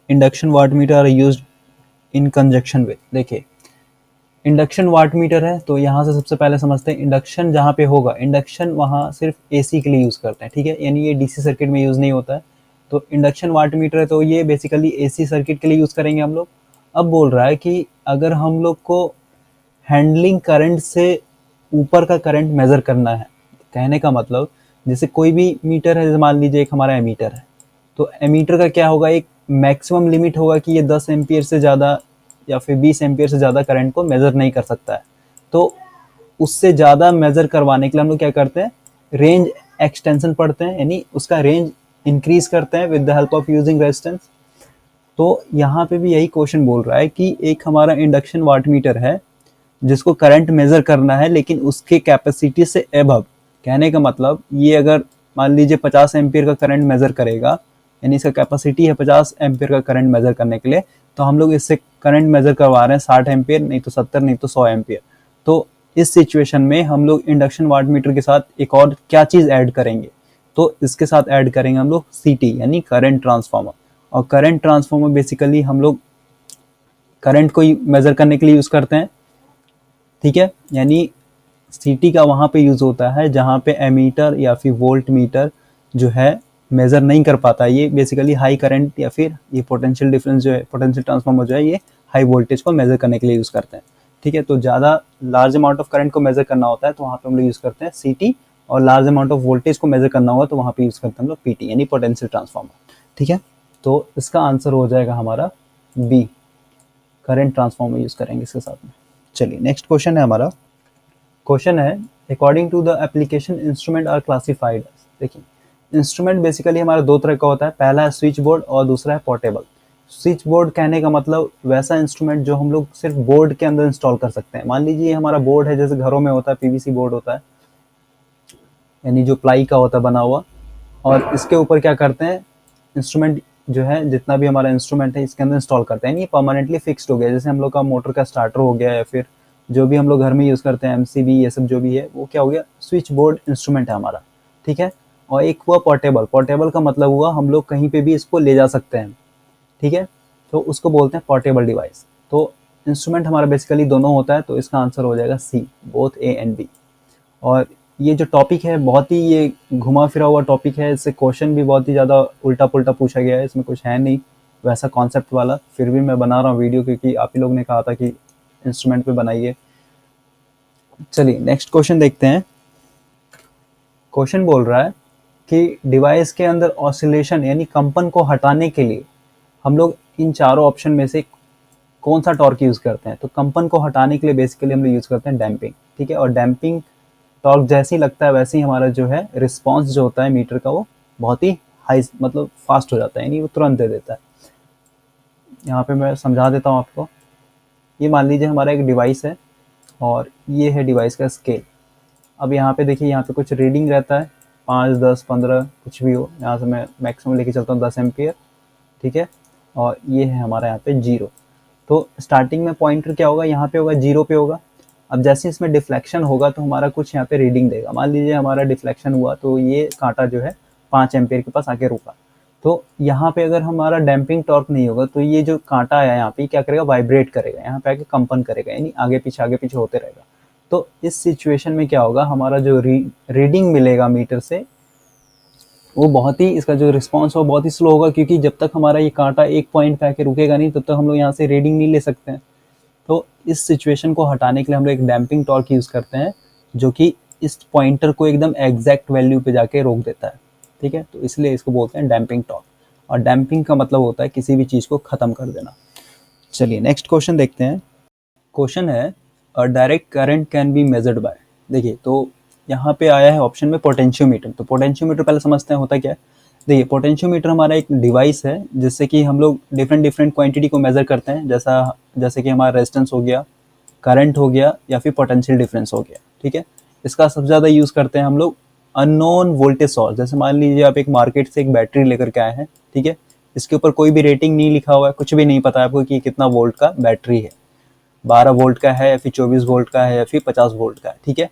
induction watt meter are used in conjunction with. देखिए इंडक्शन वाट मीटर है, तो यहाँ से सबसे पहले समझते हैं इंडक्शन जहाँ पे होगा, इंडक्शन वहाँ सिर्फ एसी के लिए यूज़ करते हैं, ठीक है, यानी ये डीसी सर्किट में यूज़ नहीं होता है। तो इंडक्शन वाट मीटर है, तो ये बेसिकली एसी सर्किट के लिए यूज़ करेंगे हम लोग। अब बोल रहा है कि अगर हम लोग को हैंडलिंग करंट से ऊपर का करंट मेज़र करना है, कहने का मतलब जैसे कोई भी मीटर है, जैसे मान लीजिए एक हमारा एमीटर है, तो एमीटर का क्या होगा, एक मैक्सिमम लिमिट होगा कि ये 10 एम्पियर से ज़्यादा या फिर 20 एम्पियर से ज़्यादा करंट को मेज़र नहीं कर सकता है। तो उससे ज़्यादा मेज़र करवाने के लिए हम लोग क्या करते हैं, रेंज एक्सटेंशन पढ़ते हैं, यानी उसका रेंज इंक्रीज करते हैं with the help of using resistance. तो यहाँ पे भी यही क्वेश्चन बोल रहा है कि एक हमारा इंडक्शन वाट मीटर है जिसको करंट मेज़र करना है, लेकिन उसके कैपेसिटी से एबव, कहने का मतलब ये अगर मान लीजिए 50 एम्पियर का करंट मेज़र करेगा, यानी इसका कैपेसिटी है 50 एम्पियर का करंट मेज़र करने के लिए, तो हम लोग इससे करंट मेज़र करवा रहे हैं 60 एम्पियर, नहीं तो 70, नहीं तो 100 एम्पियर। तो इस सिचुएशन में हम लोग इंडक्शन वाट मीटर के साथ एक और क्या चीज़ ऐड करेंगे, तो इसके साथ ऐड करेंगे हम लोग सीटी, यानी करंट ट्रांसफार्मर। और करंट ट्रांसफार्मर बेसिकली हम लोग करंट को मेज़र करने के लिए यूज़ करते हैं, ठीक है, यानी सीटी का वहाँ पे यूज़ होता है जहाँ पे एमीटर या फिर वोल्ट मीटर जो है मेज़र नहीं कर पाता। ये बेसिकली हाई करंट या फिर ये पोटेंशियल डिफरेंस जो है, पोटेंशियल ट्रांसफार्मर जो है, ये हाई वोल्टेज को मेज़र करने के लिए यूज़ करते हैं, ठीक है। तो ज़्यादा लार्ज अमाउंट ऑफ करंट को मेज़र करना होता है तो वहाँ पे हम लोग यूज़ करते हैं सीटी, और लार्ज अमाउंट ऑफ वोल्टेज को मेज़र करना होगा तो वहाँ पे यूज़ करते हैं हम लोग पीटी, यानी पोटेंशियल ट्रांसफार्मर, ठीक है। तो इसका आंसर हो जाएगा हमारा बी, करंट ट्रांसफार्मर यूज़ करेंगे इसके साथ में। चलिए नेक्स्ट क्वेश्चन है हमारा। क्वेश्चन है according to the application instrument are classified. देखिए इंस्ट्रूमेंट बेसिकली हमारा दो तरह का होता है, पहला है स्विच बोर्ड और दूसरा है पोर्टेबल। स्विच बोर्ड कहने का मतलब वैसा इंस्ट्रूमेंट जो हम लोग सिर्फ बोर्ड के अंदर इंस्टॉल कर सकते हैं। मान लीजिए हमारा बोर्ड है, जैसे घरों में होता है पीवीसी बोर्ड होता है, यानी जो प्लाई का होता है बना हुआ, और इसके ऊपर क्या करते हैं, इंस्ट्रूमेंट जो है जितना भी हमारा इंस्ट्रूमेंट है इसके अंदर इंस्टॉल करते हैं, ये परमानेंटली फिक्स्ड हो गया। जैसे हम लोग का मोटर का स्टार्टर हो गया या फिर जो भी हम लोग घर में यूज़ करते हैं एमसीबी, ये सब जो भी है वो क्या हो गया, स्विच बोर्ड इंस्ट्रूमेंट है हमारा, ठीक है। और एक हुआ पोर्टेबल। पोर्टेबल का मतलब हुआ हम लोग कहीं पे भी इसको ले जा सकते हैं, ठीक है, तो उसको बोलते हैं पोर्टेबल डिवाइस। तो इंस्ट्रूमेंट हमारा बेसिकली दोनों होता है, तो इसका आंसर हो जाएगा सी, बोथ ए एंड बी। और ये जो टॉपिक है बहुत ही ये घुमा फिरा हुआ टॉपिक है, इससे क्वेश्चन भी बहुत ही ज़्यादा उल्टा पुल्टा पूछा गया है, इसमें कुछ है नहीं वैसा कॉन्सेप्ट वाला, फिर भी मैं बना रहा हूँ वीडियो क्योंकि आप ही लोग ने कहा था कि इंस्ट्रूमेंट पे बनाइए। चलिए नेक्स्ट क्वेश्चन देखते हैं। क्वेश्चन बोल रहा है कि डिवाइस के अंदर ऑसिलेशन यानी कंपन को हटाने के लिए हम लोग इन चारों ऑप्शन में से कौन सा टॉर्क यूज़ करते हैं। तो कंपन को हटाने के लिए बेसिकली हम लोग यूज़ करते हैं डैम्पिंग, ठीक है। और डैम्पिंग टॉर्क जैसे ही लगता है वैसे ही हमारा जो है रिस्पॉन्स जो होता है मीटर का वो बहुत ही हाई, मतलब फास्ट हो जाता है, यानी वो तुरंत दे देता है। यहाँ पे मैं समझा देता हूँ आपको। ये मान लीजिए हमारा एक डिवाइस है और ये है डिवाइस का स्केल। अब यहाँ पे देखिए, यहाँ पे कुछ रीडिंग रहता है 5, 10, 15 कुछ भी हो। यहाँ से मैं मैक्सिमम लेके चलता हूँ 10 एम्पियर, ठीक है। और ये है हमारा यहाँ पे 0। तो स्टार्टिंग में पॉइंटर क्या होगा, यहाँ पे होगा 0 पे होगा। अब जैसे इसमें डिफ्लेक्शन होगा तो हमारा कुछ यहाँ पे रीडिंग देगा। मान लीजिए हमारा डिफ्लेक्शन हुआ तो ये कांटा जो है 5 एम्पियर के पास आके रुका। तो यहाँ पे अगर हमारा डैम्पिंग टॉर्क नहीं होगा तो ये जो कांटा है यहाँ पे क्या करेगा, वाइब्रेट करेगा, यहाँ पे आके कंपन करेगा, यानी आगे पीछे होते रहेगा। तो इस सिचुएशन में क्या होगा, हमारा जो रीडिंग मिलेगा मीटर से वो बहुत ही, इसका जो रिस्पॉन्स हो बहुत ही स्लो होगा, क्योंकि जब तक हमारा ये कांटा एक पॉइंट पे आके रुकेगा नहीं तब तक हम लोग यहाँ से रीडिंग नहीं ले सकते हैं। तो इस सिचुएशन को हटाने के लिए हम लोग एक डैम्पिंग टॉर्क यूज़ करते हैं जो कि इस पॉइंटर को एकदम एग्जैक्ट वैल्यू पे जाके रोक देता है, ठीक है। तो इसलिए इसको बोलते हैं डैम्पिंग टॉर्क। और डैम्पिंग का मतलब होता है किसी भी चीज़ को ख़त्म कर देना। चलिए नेक्स्ट क्वेश्चन देखते हैं। क्वेश्चन है अ direct current can be measured by. देखिए तो यहाँ पे आया है ऑप्शन में पोटेंशियोमीटर। तो पोटेंशियोमीटर पहले समझते हैं होता क्या है। देखिए पोटेंशियोमीटर हमारा एक डिवाइस है जिससे कि हम लोग डिफरेंट क्वांटिटी को मेज़र करते हैं, जैसे कि हमारा रेजिस्टेंस हो गया, करंट हो गया, या फिर पोटेंशियल डिफरेंस हो गया, ठीक है। इसका सबसे ज़्यादा यूज़ करते हैं हम लोग अननोन वोल्टेज सोर्स। जैसे मान लीजिए आप एक मार्केट से एक बैटरी लेकर के आए हैं, ठीक है, इसके ऊपर कोई भी रेटिंग नहीं लिखा हुआ है, कुछ भी नहीं पता है आपको कि कितना वोल्ट का बैटरी है, 12 वोल्ट का है या फिर 24 वोल्ट का है या फिर 50 वोल्ट का है, ठीक है।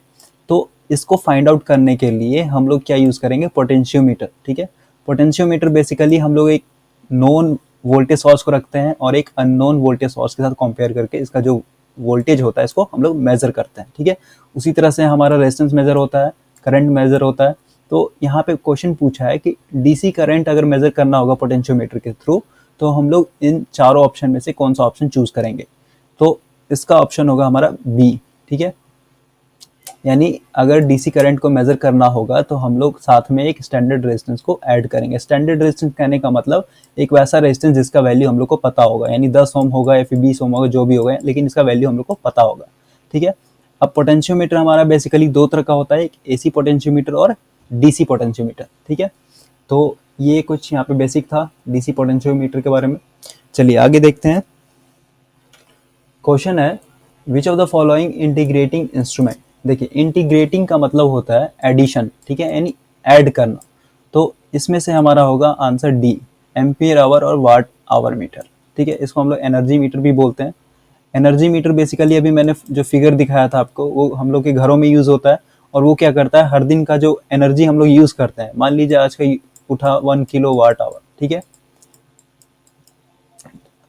तो इसको फाइंड आउट करने के लिए हम लोग क्या यूज़ करेंगे, पोटेंशियोमीटर, ठीक है। पोटेंशियोमीटर बेसिकली हम लोग एक नोन वोल्टेज सोर्स को रखते हैं और एक अननोन वोल्टेज सोर्स के साथ कंपेयर करके इसका जो वोल्टेज होता है इसको हम लोग मेजर करते हैं, ठीक है। उसी तरह से हमारा रेजिस्टेंस मेजर होता है, करंट मेजर होता है। तो यहाँ पे क्वेश्चन पूछा है कि डीसी करंट अगर मेजर करना होगा पोटेंशियोमीटर के थ्रू, तो हम लोग इन चारों ऑप्शन में से कौन सा ऑप्शन चूज करेंगे। तो इसका ऑप्शन होगा हमारा बी, ठीक है। यानी अगर डीसी करंट को मेजर करना होगा तो हम लोग साथ में एक स्टैंडर्ड रेजिस्टेंस को ऐड करेंगे। स्टैंडर्ड रेजिस्टेंस कहने का मतलब एक वैसा रेजिस्टेंस जिसका वैल्यू हम लोग को पता होगा, यानी 10 ओम होगा या फिर 20 ओम होगा, जो भी होगा, लेकिन इसका वैल्यू हम लोग को पता होगा, ठीक है। अब पोटेंशियोमीटर हमारा बेसिकली दो तरह का होता है, एक एसी पोटेंशियोमीटर और डीसी पोटेंशियोमीटर, ठीक है। तो ये कुछ यहाँ पे बेसिक था डीसी पोटेंशियोमीटर के बारे में। चलिए आगे देखते हैं। क्वेश्चन है which of the following integrating instrument. देखिए इंटीग्रेटिंग का मतलब होता है एडिशन, ठीक है, यानी ऐड करना। तो इसमें से हमारा होगा आंसर डी, एम्पियर आवर और वाट आवर मीटर, ठीक है। इसको हम लोग एनर्जी मीटर भी बोलते हैं। एनर्जी मीटर बेसिकली अभी मैंने जो फिगर दिखाया था आपको, वो हम लोग के घरों में यूज होता है। और वो क्या करता है, हर दिन का जो एनर्जी हम लोग यूज करते हैं, मान लीजिए आज का उठा 1 किलो वाट आवर, ठीक है,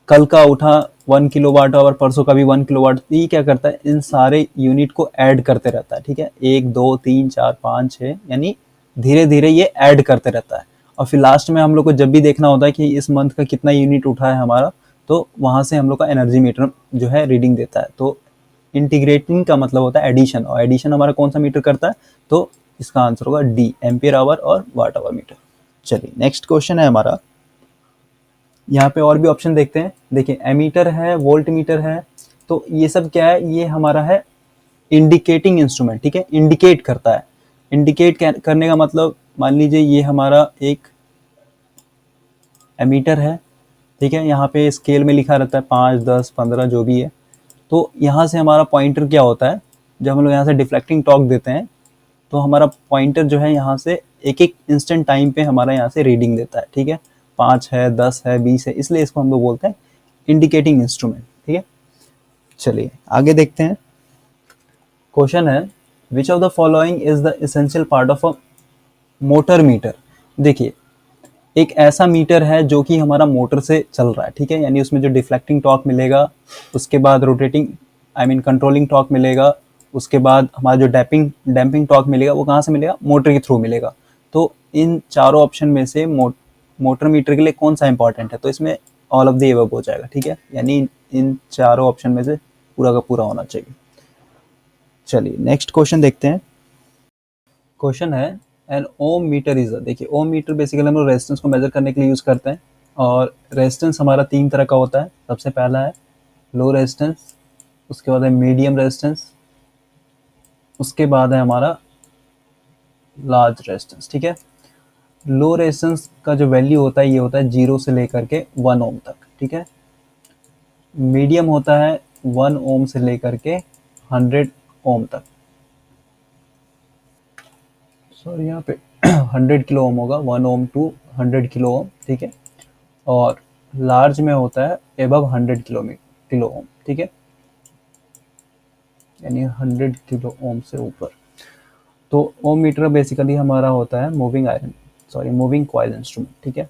कल का उठा 1 किलो वाट आवर, परसों का भी 1 किलो वाट। ये क्या करता है, इन सारे यूनिट को ऐड करते रहता है, ठीक है, 1 2 3 4 5 6, यानी धीरे धीरे ये ऐड करते रहता है। और फिर लास्ट में हम लोग को जब भी देखना होता है कि इस मंथ का कितना यूनिट उठा है हमारा, तो वहां से हम लोग का एनर्जी मीटर जो है रीडिंग देता है। तो इंटीग्रेटिंग का मतलब होता है एडिशन, और एडिशन हमारा कौन सा मीटर करता है, तो इसका आंसर होगा डी, एम्पियर आवर और वाट आवर मीटर। चलिए नेक्स्ट क्वेश्चन है हमारा। यहाँ पे और भी ऑप्शन देखते हैं। देखिए एमीटर है, वोल्ट मीटर है, तो ये सब क्या है, ये हमारा है इंडिकेटिंग इंस्ट्रूमेंट, ठीक है, इंडिकेट करता है। इंडिकेट करने का मतलब मान लीजिए ये हमारा एक एमीटर है, ठीक है, यहाँ पे स्केल में लिखा रहता है 5 10 15 जो भी है। तो यहाँ से हमारा पॉइंटर क्या होता है, जब हम लोग यहाँ से डिफ्लेक्टिंग टॉर्क देते हैं तो हमारा पॉइंटर जो है यहाँ से एक एक इंस्टेंट टाइम पे हमारा यहाँ से रीडिंग देता है, ठीक है, 5 है 10 है 20 है, इसलिए इसको हम लोग बोलते हैं इंडिकेटिंग इंस्ट्रूमेंट, ठीक है। चलिए आगे देखते हैं। क्वेश्चन है which of the following is the essential part of a motor meter. देखिए एक ऐसा मीटर है जो कि हमारा मोटर से चल रहा है, ठीक है, यानी उसमें जो डिफ्लेक्टिंग टॉर्क मिलेगा, उसके बाद rotating I mean controlling torque मिलेगा, उसके बाद हमारा जो डैम्पिंग टॉर्क मिलेगा, वो कहाँ से मिलेगा, मोटर के थ्रू मिलेगा। तो इन चारों ऑप्शन में से मोटर मीटर के लिए कौन सा इंपॉर्टेंट है, तो इसमें ऑल ऑफ द एबव हो जाएगा, ठीक है, यानी इन चारों ऑप्शन में से पूरा का पूरा होना चाहिए। चलिए नेक्स्ट क्वेश्चन देखते हैं। क्वेश्चन है एन ओम मीटर इज, देखिए ओम मीटर बेसिकली हम लोग रेजिस्टेंस को मेजर करने के लिए यूज करते हैं। और रेजिस्टेंस हमारा 3 तरह का होता है। सबसे पहला है लो रेजिस्टेंस, उसके बाद है मीडियम रेजिस्टेंस, उसके बाद है हमारा लार्ज रेजिस्टेंस, ठीक है। लो रेजिस्टेंस का जो वैल्यू होता है ये होता है 0 से लेकर के 1 ओम तक, ठीक है। मीडियम होता है 1 ओम से लेकर के 100 ओम तक, सॉरी यहाँ पे 100 किलो ओम होगा, 1 ओम टू 100 किलो ओम, ठीक है। और लार्ज में होता है एबव 100 किलो ओम, ठीक है, यानी 100 किलो ओम से ऊपर। तो ओम मीटर बेसिकली हमारा होता है मूविंग कॉइल इंस्ट्रूमेंट, ठीक है।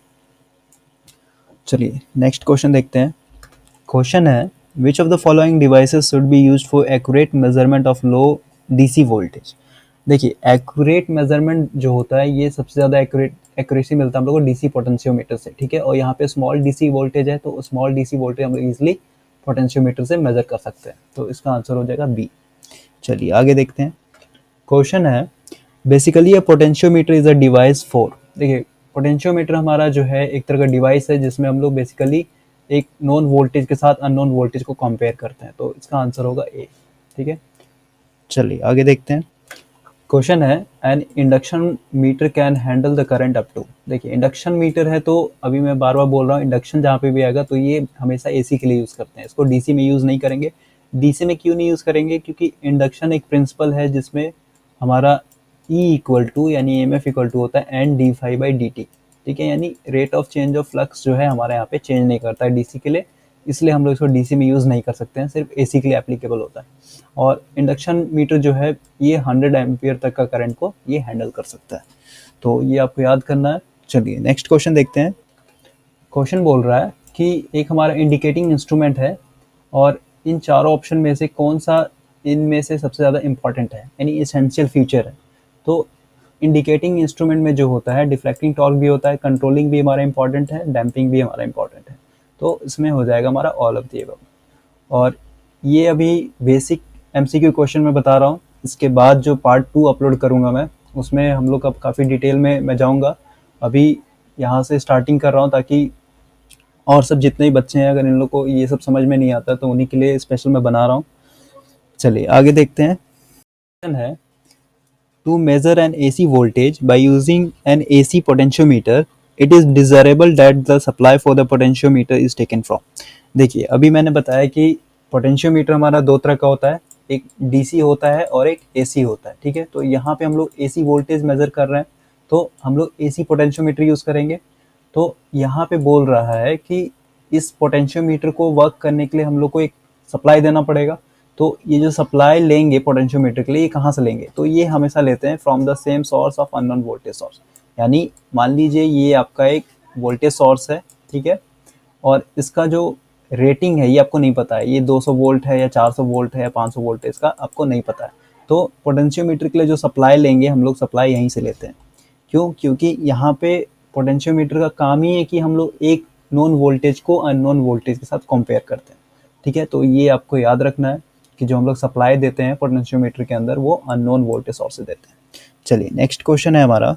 चलिए नेक्स्ट क्वेश्चन देखते हैं। क्वेश्चन है which of the following devices should be used for accurate measurement of low DC voltage. देखिए एक्यूरेट मेजरमेंट जो होता है ये सबसे ज़्यादा एक्यूरेसी मिलता है हम लोग को डीसी पोटेंशियोमीटर से, ठीक है। और यहाँ पे स्मॉल डीसी वोल्टेज है, तो स्मॉल डीसी वोल्टेज हम लोग इजिली पोटेंशियोमीटर से मेजर कर सकते हैं। तो इसका आंसर हो जाएगा बी। चलिए आगे देखते हैं। क्वेश्चन है basically a potentiometer is a device for. देखिए पोटेंशियोमीटर हमारा जो है एक तरह का डिवाइस है जिसमें हम लोग बेसिकली एक नॉन वोल्टेज के साथ अननोन वोल्टेज को कंपेयर करते हैं। तो इसका आंसर होगा ए, ठीक है। चलिए आगे देखते हैं। क्वेश्चन है an induction meter can handle the current up to. देखिए इंडक्शन मीटर है, तो अभी मैं बार बार बोल रहा हूँ इंडक्शन जहाँ पे भी आएगा तो ये हमेशा एसी के लिए यूज़ करते हैं, इसको डीसी में यूज़ नहीं करेंगे। डीसी में क्यों नहीं यूज़ करेंगे, क्योंकि इंडक्शन एक प्रिंसिपल है जिसमें हमारा E इक्वल टू यानी EMF इक्वल टू होता है N D phi by D T, ठीक है, यानी rate of change of flux जो है हमारे यहाँ पे चेंज नहीं करता है डीसी के लिए, इसलिए हम लोग इसको डीसी में यूज़ नहीं कर सकते हैं, सिर्फ एसी के लिए एप्लीकेबल होता है। और इंडक्शन मीटर जो है ये 100 एम्पियर तक का करंट को ये हैंडल कर सकता है, तो ये आपको याद करना है। चलिए नेक्स्ट क्वेश्चन देखते हैं। क्वेश्चन बोल रहा है कि एक हमारा इंडिकेटिंग इंस्ट्रूमेंट है और इन चारों ऑप्शन में से कौन सा इनमें से सबसे ज़्यादा इंपॉर्टेंट है, यानी इसेंशियल फीचर है। तो इंडिकेटिंग इंस्ट्रूमेंट में जो होता है डिफ्लेक्टिंग टॉर्क भी होता है, कंट्रोलिंग भी हमारा इंपॉर्टेंट है, डैम्पिंग भी हमारा इंपॉर्टेंट है। तो इसमें हो जाएगा हमारा ऑल ऑफ द अबव। और ये अभी बेसिक एमसीक्यू क्वेश्चन मैं बता रहा हूँ। इसके बाद जो पार्ट 2 अपलोड करूँगा मैं, उसमें हम लोग अब काफ़ी डिटेल में मैं जाऊँगा। अभी यहाँ से स्टार्टिंग कर रहा हूँ ताकि और सब जितने भी बच्चे हैं अगर इन लोग को ये सब समझ में नहीं आता तो उन्हीं के लिए स्पेशल मैं बना रहा हूँ। चलिए आगे देखते हैं। क्वेश्चन है to measure an AC voltage by using an AC potentiometer, it is desirable that the supply for the potentiometer is taken from। देखिए अभी मैंने बताया कि पोटेंशियोमीटर हमारा दो तरह का होता है, एक डीसी होता है और एक एसी होता है, ठीक है। तो यहाँ पे हम लोग एसी वोल्टेज मेजर कर रहे हैं तो हम लोग एसी पोटेंशियोमीटर यूज करेंगे। तो यहाँ पे बोल रहा है कि इस पोटेंशियोमीटर को वर्क करने के लिए हम लोग को एक सप्लाई देना पड़ेगा। तो ये जो सप्लाई लेंगे पोटेंशियोमीटर के लिए, ये कहाँ से लेंगे, तो ये हमेशा लेते हैं from the same source of unknown voltage source. यानी मान लीजिए ये आपका एक वोल्टेज सोर्स है, ठीक है, और इसका जो रेटिंग है ये आपको नहीं पता है, ये 200 वोल्ट है या 400 वोल्ट है या 500 वोल्ट है, इसका आपको नहीं पता है। तो पोटेंशियोमीटर के लिए जो सप्लाई लेंगे हम लोग सप्लाई यहीं से लेते हैं। क्यों? क्योंकि यहाँ पे पोटेंशियोमीटर का काम ही है कि हम लोग एक नॉन वोल्टेज को अननोन वोल्टेज के साथ कंपेयर करते हैं, ठीक है। तो ये आपको याद रखना है कि जो हम लोग सप्लाई देते हैं पोटेंशियोमीटर के अंदर वो अननोन वोल्टेज सोर्स से देते हैं। चलिए नेक्स्ट क्वेश्चन है हमारा।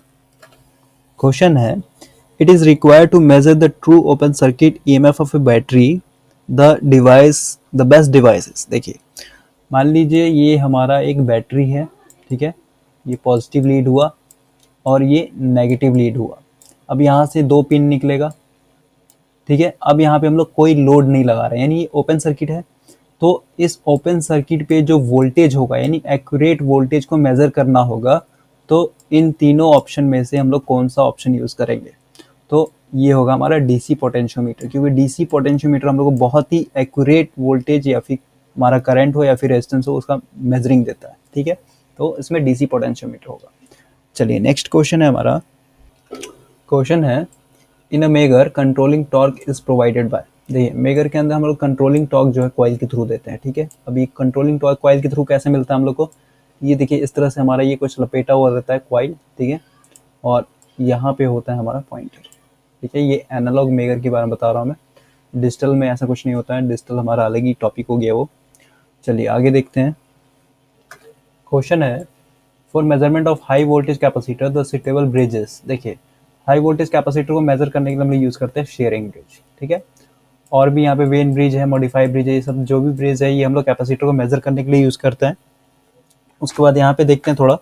क्वेश्चन है it is required to measure the true open circuit EMF of a battery, the best devices. देखिए मान लीजिए ये हमारा एक बैटरी है, ठीक है, ये पॉजिटिव लीड हुआ और ये नेगेटिव लीड हुआ। अब यहाँ से दो पिन निकलेगा, ठीक है। अब यहाँ पे हम लोग कोई लोड नहीं लगा रहे हैं, यानी ये ओपन सर्किट है। तो इस ओपन सर्किट पे जो वोल्टेज होगा, यानी एक्यूरेट वोल्टेज को मेजर करना होगा, तो इन तीनों ऑप्शन में से हम लोग कौन सा ऑप्शन यूज करेंगे, तो ये होगा हमारा डीसी पोटेंशियोमीटर। क्योंकि डीसी पोटेंशियोमीटर हम लोग को बहुत ही एक्यूरेट वोल्टेज या फिर हमारा करंट हो या फिर रेजिस्टेंस हो उसका मेजरिंग देता है, ठीक है। तो इसमें डीसी पोटेंशियोमीटर होगा। चलिए नेक्स्ट क्वेश्चन है हमारा। क्वेश्चन है in a megger controlling torque is provided by. देखिए मेगर के अंदर हम लोग कंट्रोलिंग टॉर्क जो है कॉइल के थ्रू देते हैं, ठीक है। अभी कंट्रोलिंग टॉर्क कॉइल के थ्रू कैसे मिलता है हम लोग को, ये देखिए इस तरह से हमारा ये कुछ लपेटा हुआ रहता है कॉइल, ठीक है, और यहाँ पे होता है हमारा पॉइंटर, ठीक है। ये एनालॉग मेगर के बारे में बता रहा हूँ मैं। डिजिटल में ऐसा कुछ नहीं होता है, डिजिटल हमारा अलग ही टॉपिक हो गया वो। चलिए आगे देखते हैं। क्वेश्चन है for measurement of high voltage capacitor the suitable bridges. देखिए हाई वोल्टेज कैपेसिटर को मेजर करने के लिए हम लोग यूज करते हैं शेयरिंग ब्रिज, ठीक है। और भी यहाँ पे वेन ब्रिज है, मॉडिफाइड ब्रिज है, ये सब जो भी ब्रिज है ये हम लोग कैपेसिटर को मेजर करने के लिए यूज करते हैं। उसके बाद यहाँ पे देखते हैं थोड़ा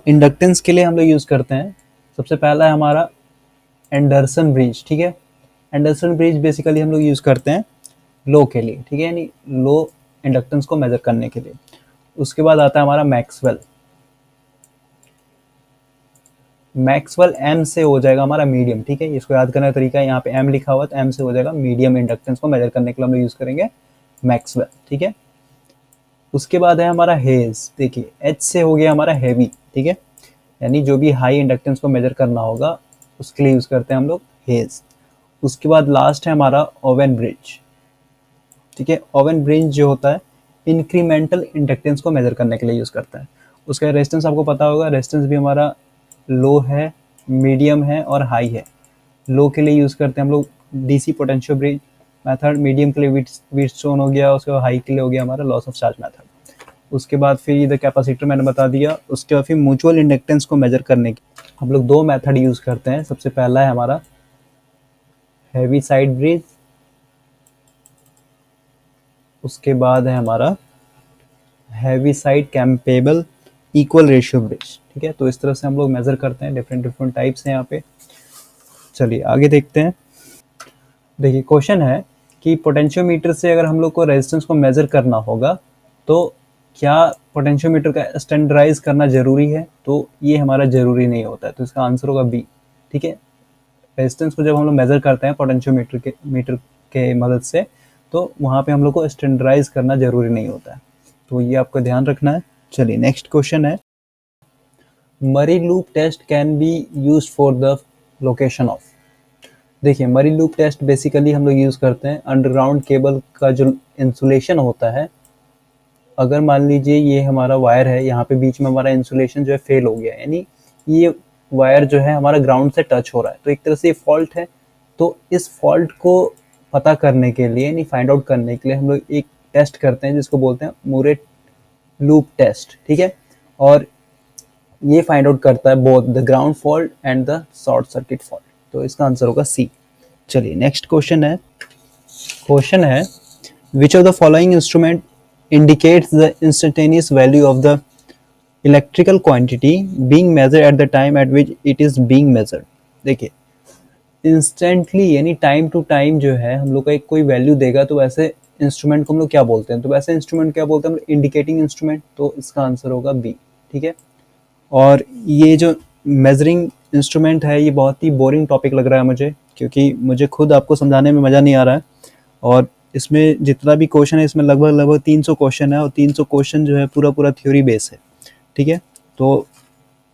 इंडक्टेंस के लिए हम लोग यूज करते हैं। सबसे पहला है हमारा एंडरसन ब्रिज, ठीक है। एंडरसन ब्रिज बेसिकली हम लोग यूज करते हैं लो के लिए, ठीक है, यानी लो इंडक्टेंस को मेजर करने के लिए। उसके बाद आता है हमारा मैक्सवेल। मैक्सवेल एम से हो जाएगा हमारा मीडियम, ठीक है। इसको याद करने का तरीका है, यहाँ पे एम लिखा हुआ है तो एम से हो जाएगा मीडियम इंडक्टेंस को मेजर करने के लिए हम लोग यूज करेंगे मैक्सवेल, ठीक है। उसके बाद है हमारा हेज। देखिए एच से हो गया हमारा हैवी, ठीक है, यानी जो भी हाई इंडक्टेंस को मेजर करना होगा उसके लिए यूज करते हैं हम लोग हेज। उसके बाद लास्ट है हमारा ओवन ब्रिज, ठीक है। ओवन ब्रिज जो होता है इंक्रीमेंटल इंडक्टेंस को मेजर करने के लिए यूज करता है। उसका रेजिस्टेंस आपको पता होगा, रेजिस्टेंस भी हमारा लो है, मीडियम है और हाई है। लो के लिए यूज करते हैं हम लोग DC potentio bridge method, medium के लिए व्हीटस्टोन हो गया, उसके बाद हाई के लिए हो गया हमारा लॉस ऑफ चार्ज मेथड। उसके बाद फिर इधर कैपेसिटर मैंने बता दिया। उसके बाद फिर म्यूचुअल इंडक्टेंस को मेजर करने के हम लोग दो मेथड यूज करते हैं। सबसे पहला है हमारा हैवी साइड ब्रिज, उसके बाद है हमारा Heaviside Campbell equal ratio bridge, ठीक है। तो इस तरह से हम लोग मेजर करते हैं, डिफरेंट टाइप्स हैं यहाँ पे। चलिए आगे देखते हैं। देखिए क्वेश्चन है कि पोटेंशियोमीटर से अगर हम लोग को रेजिस्टेंस को मेजर करना होगा तो क्या पोटेंशियोमीटर का स्टैंडर्डाइज करना जरूरी है, तो ये हमारा जरूरी नहीं होता है। तो इसका आंसर होगा बी, ठीक है। रेजिस्टेंस को जब हम लोग मेजर करते हैं पोटेंशियोमीटर के मदद से तो वहाँ पे हम लोग को स्टैंडर्डाइज करना जरूरी नहीं होता है, तो ये आपको ध्यान रखना है। चलिए नेक्स्ट क्वेश्चन है Murray loop test can be used for the location of. देखिए मरी लूप टेस्ट बेसिकली हम लोग यूज़ करते हैं अंडरग्राउंड केबल का जो इंसुलेशन होता है। अगर मान लीजिए ये हमारा वायर है, यहाँ पे बीच में हमारा इंसुलेशन जो है फेल हो गया, यानी ये वायर जो है हमारा ग्राउंड से टच हो रहा है, तो एक तरह से ये फॉल्ट है। तो इस फॉल्ट को पता करने के लिए, यानी फाइंड आउट करने के लिए हम लोग एक टेस्ट करते हैं जिसको बोलते हैं मूरेट लूप टेस्ट, ठीक है। और ये फाइंड आउट करता है both the ground fault and the short circuit fault. तो इसका आंसर होगा सी। चलिए नेक्स्ट क्वेश्चन है which of the following instrument indicates the instantaneous value of the electrical quantity being measured at the time at which it is being measured। देखिए instantly यानी time to time जो है हम लोग का एक कोई वैल्यू देगा, तो वैसे इंस्ट्रूमेंट को हम लोग क्या बोलते हैं, तो वैसे इंस्ट्रूमेंट क्या बोलते हैं हम लोग, इंडिकेटिंग इंस्ट्रूमेंट। तो इसका आंसर होगा बी, ठीक है। और ये जो मेजरिंग इंस्ट्रूमेंट है ये बहुत ही बोरिंग टॉपिक लग रहा है मुझे, क्योंकि मुझे खुद आपको समझाने में मज़ा नहीं आ रहा है। और इसमें जितना भी क्वेश्चन है इसमें लगभग 300 क्वेश्चन है, और 300 क्वेश्चन जो है पूरा थ्योरी बेस है, ठीक है। तो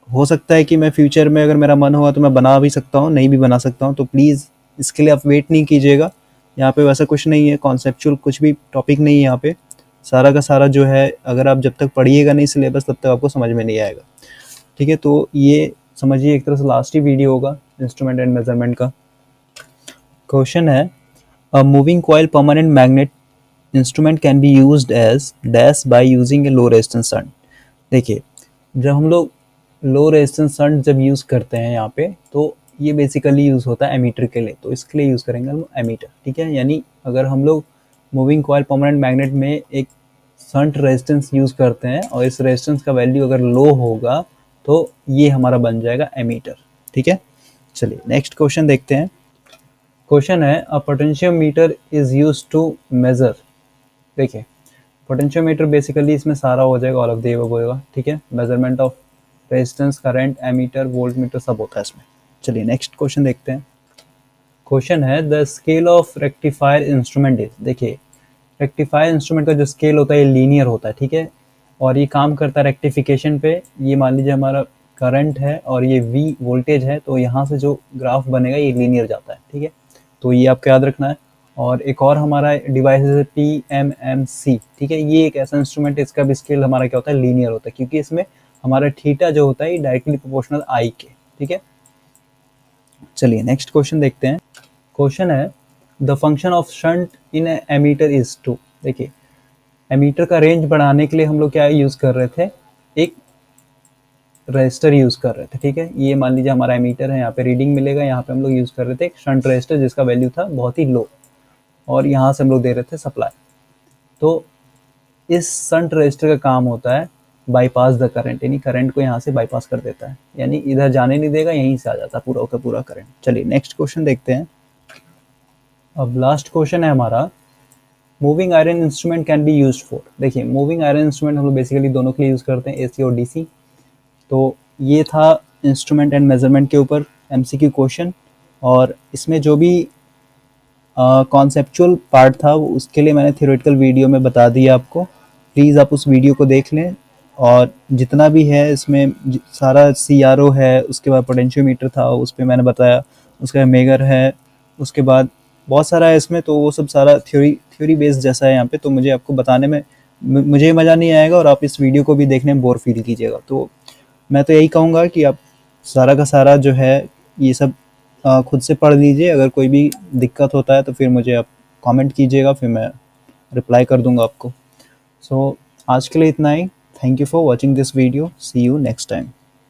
हो सकता है कि मैं फ्यूचर में अगर मेरा मन होगा तो मैं बना भी सकता हूँ, नहीं भी बना सकता हूँ। तो प्लीज़ इसके लिए आप वेट नहीं कीजिएगा। यहाँ पे वैसा कुछ नहीं है, कॉन्सेप्चुअल कुछ भी टॉपिक नहीं है यहाँ पे। सारा का सारा जो है अगर आप जब तक पढ़िएगा नहीं सिलेबस तब तक आपको समझ में नहीं आएगा, ठीक है। तो ये समझिए एक तरह से लास्ट ही वीडियो होगा इंस्ट्रूमेंट एंड मेजरमेंट का। क्वेश्चन है a moving coil permanent magnet instrument can be used as dash by using a low resistance shunt. देखिए जब हम लोग लो रेजिस्टेंस शंट जब यूज़ करते हैं यहाँ पे, तो ये बेसिकली यूज़ होता है एमीटर के लिए। तो इसके लिए यूज़ करेंगे हम एमीटर, ठीक है। यानी अगर हम लोग मूविंग कॉइल परमानेंट मैग्नेट में एक शंट रेजिस्टेंस यूज़ करते हैं और इस रेजिस्टेंस का वैल्यू अगर लो होगा तो ये हमारा बन जाएगा एमीटर, ठीक है। चलिए नेक्स्ट क्वेश्चन देखते हैं। क्वेश्चन है a potentiometer is used to measure. देखिए पोटेंशियोमीटर बेसिकली इसमें सारा हो जाएगा, ऑल ऑफ द अबव होगा, ठीक है। Measurement of resistance, current, ammeter, volt meter सब होता है इसमें। चलिए नेक्स्ट क्वेश्चन देखते हैं। क्वेश्चन है the scale of rectifier instrument is. देखिए रेक्टिफायर इंस्ट्रूमेंट का जो स्केल होता है ये लीनियर होता है, ठीक है। और ये काम करता है रेक्टिफिकेशन पे। ये मान लीजिए हमारा करंट है और ये V वोल्टेज है, तो यहाँ से जो ग्राफ बनेगा ये लीनियर जाता है, ठीक है। तो ये आपको याद रखना है। और एक और हमारा डिवाइस है PMMC, ठीक है। ये एक ऐसा इंस्ट्रूमेंट है, इसका भी स्केल हमारा क्या होता है, लीनियर होता है, क्योंकि इसमें हमारा थीटा जो होता है डायरेक्टली प्रोपोर्शनल I के, ठीक है। चलिए नेक्स्ट क्वेश्चन देखते हैं। क्वेश्चन है the function of shunt in ammeter is to. देखिए एमीटर का रेंज बढ़ाने के लिए हम लोग क्या यूज़ कर रहे थे, एक रजिस्टर यूज़ कर रहे थे, ठीक है। ये मान लीजिए हमारा एमीटर है, यहाँ पे रीडिंग मिलेगा, यहाँ पे हम लोग यूज़ कर रहे थे एक शंट रजिस्टर जिसका वैल्यू था बहुत ही लो, और यहाँ से हम लोग दे रहे थे सप्लाई। तो इस शंट रजिस्टर का काम होता है बाईपास द करंट, यानी करंट को यहाँ से बाईपास कर देता है, यानी इधर जाने नहीं देगा, यहीं से आ जाता है पूरा का पूरा करंट। चलिए नेक्स्ट क्वेश्चन देखते हैं। अब लास्ट क्वेश्चन है हमारा moving iron instrument can be used for. देखिए मूविंग आयरन इंस्ट्रूमेंट हम लोग बेसिकली दोनों के लिए यूज़ करते हैं, AC और DC। तो ये था इंस्ट्रूमेंट एंड मेजरमेंट के ऊपर MCQ क्वेश्चन, और इसमें जो भी कॉन्सेप्चुअल पार्ट था वो उसके लिए मैंने थ्योरेटिकल वीडियो में बता दिया आपको। प्लीज़ आप उस वीडियो को देख लें। और जितना भी है इसमें सारा CRO है, उसके बाद पोटेंशियोमीटर था उस पर मैंने बताया, उसका मेगर है, उसके बाद बहुत सारा है इसमें। तो वो सब सारा थ्योरी बेस्ड जैसा है यहाँ पे, तो मुझे आपको बताने में मुझे मज़ा नहीं आएगा, और आप इस वीडियो को भी देखने में बोर फील कीजिएगा। तो मैं तो यही कहूँगा कि आप सारा का सारा जो है ये सब खुद से पढ़ लीजिए। अगर कोई भी दिक्कत होता है तो फिर मुझे आप कमेंट कीजिएगा, फिर मैं रिप्लाई कर दूँगा आपको। सो आज के लिए इतना ही। Thank you for watching this video. See you next time.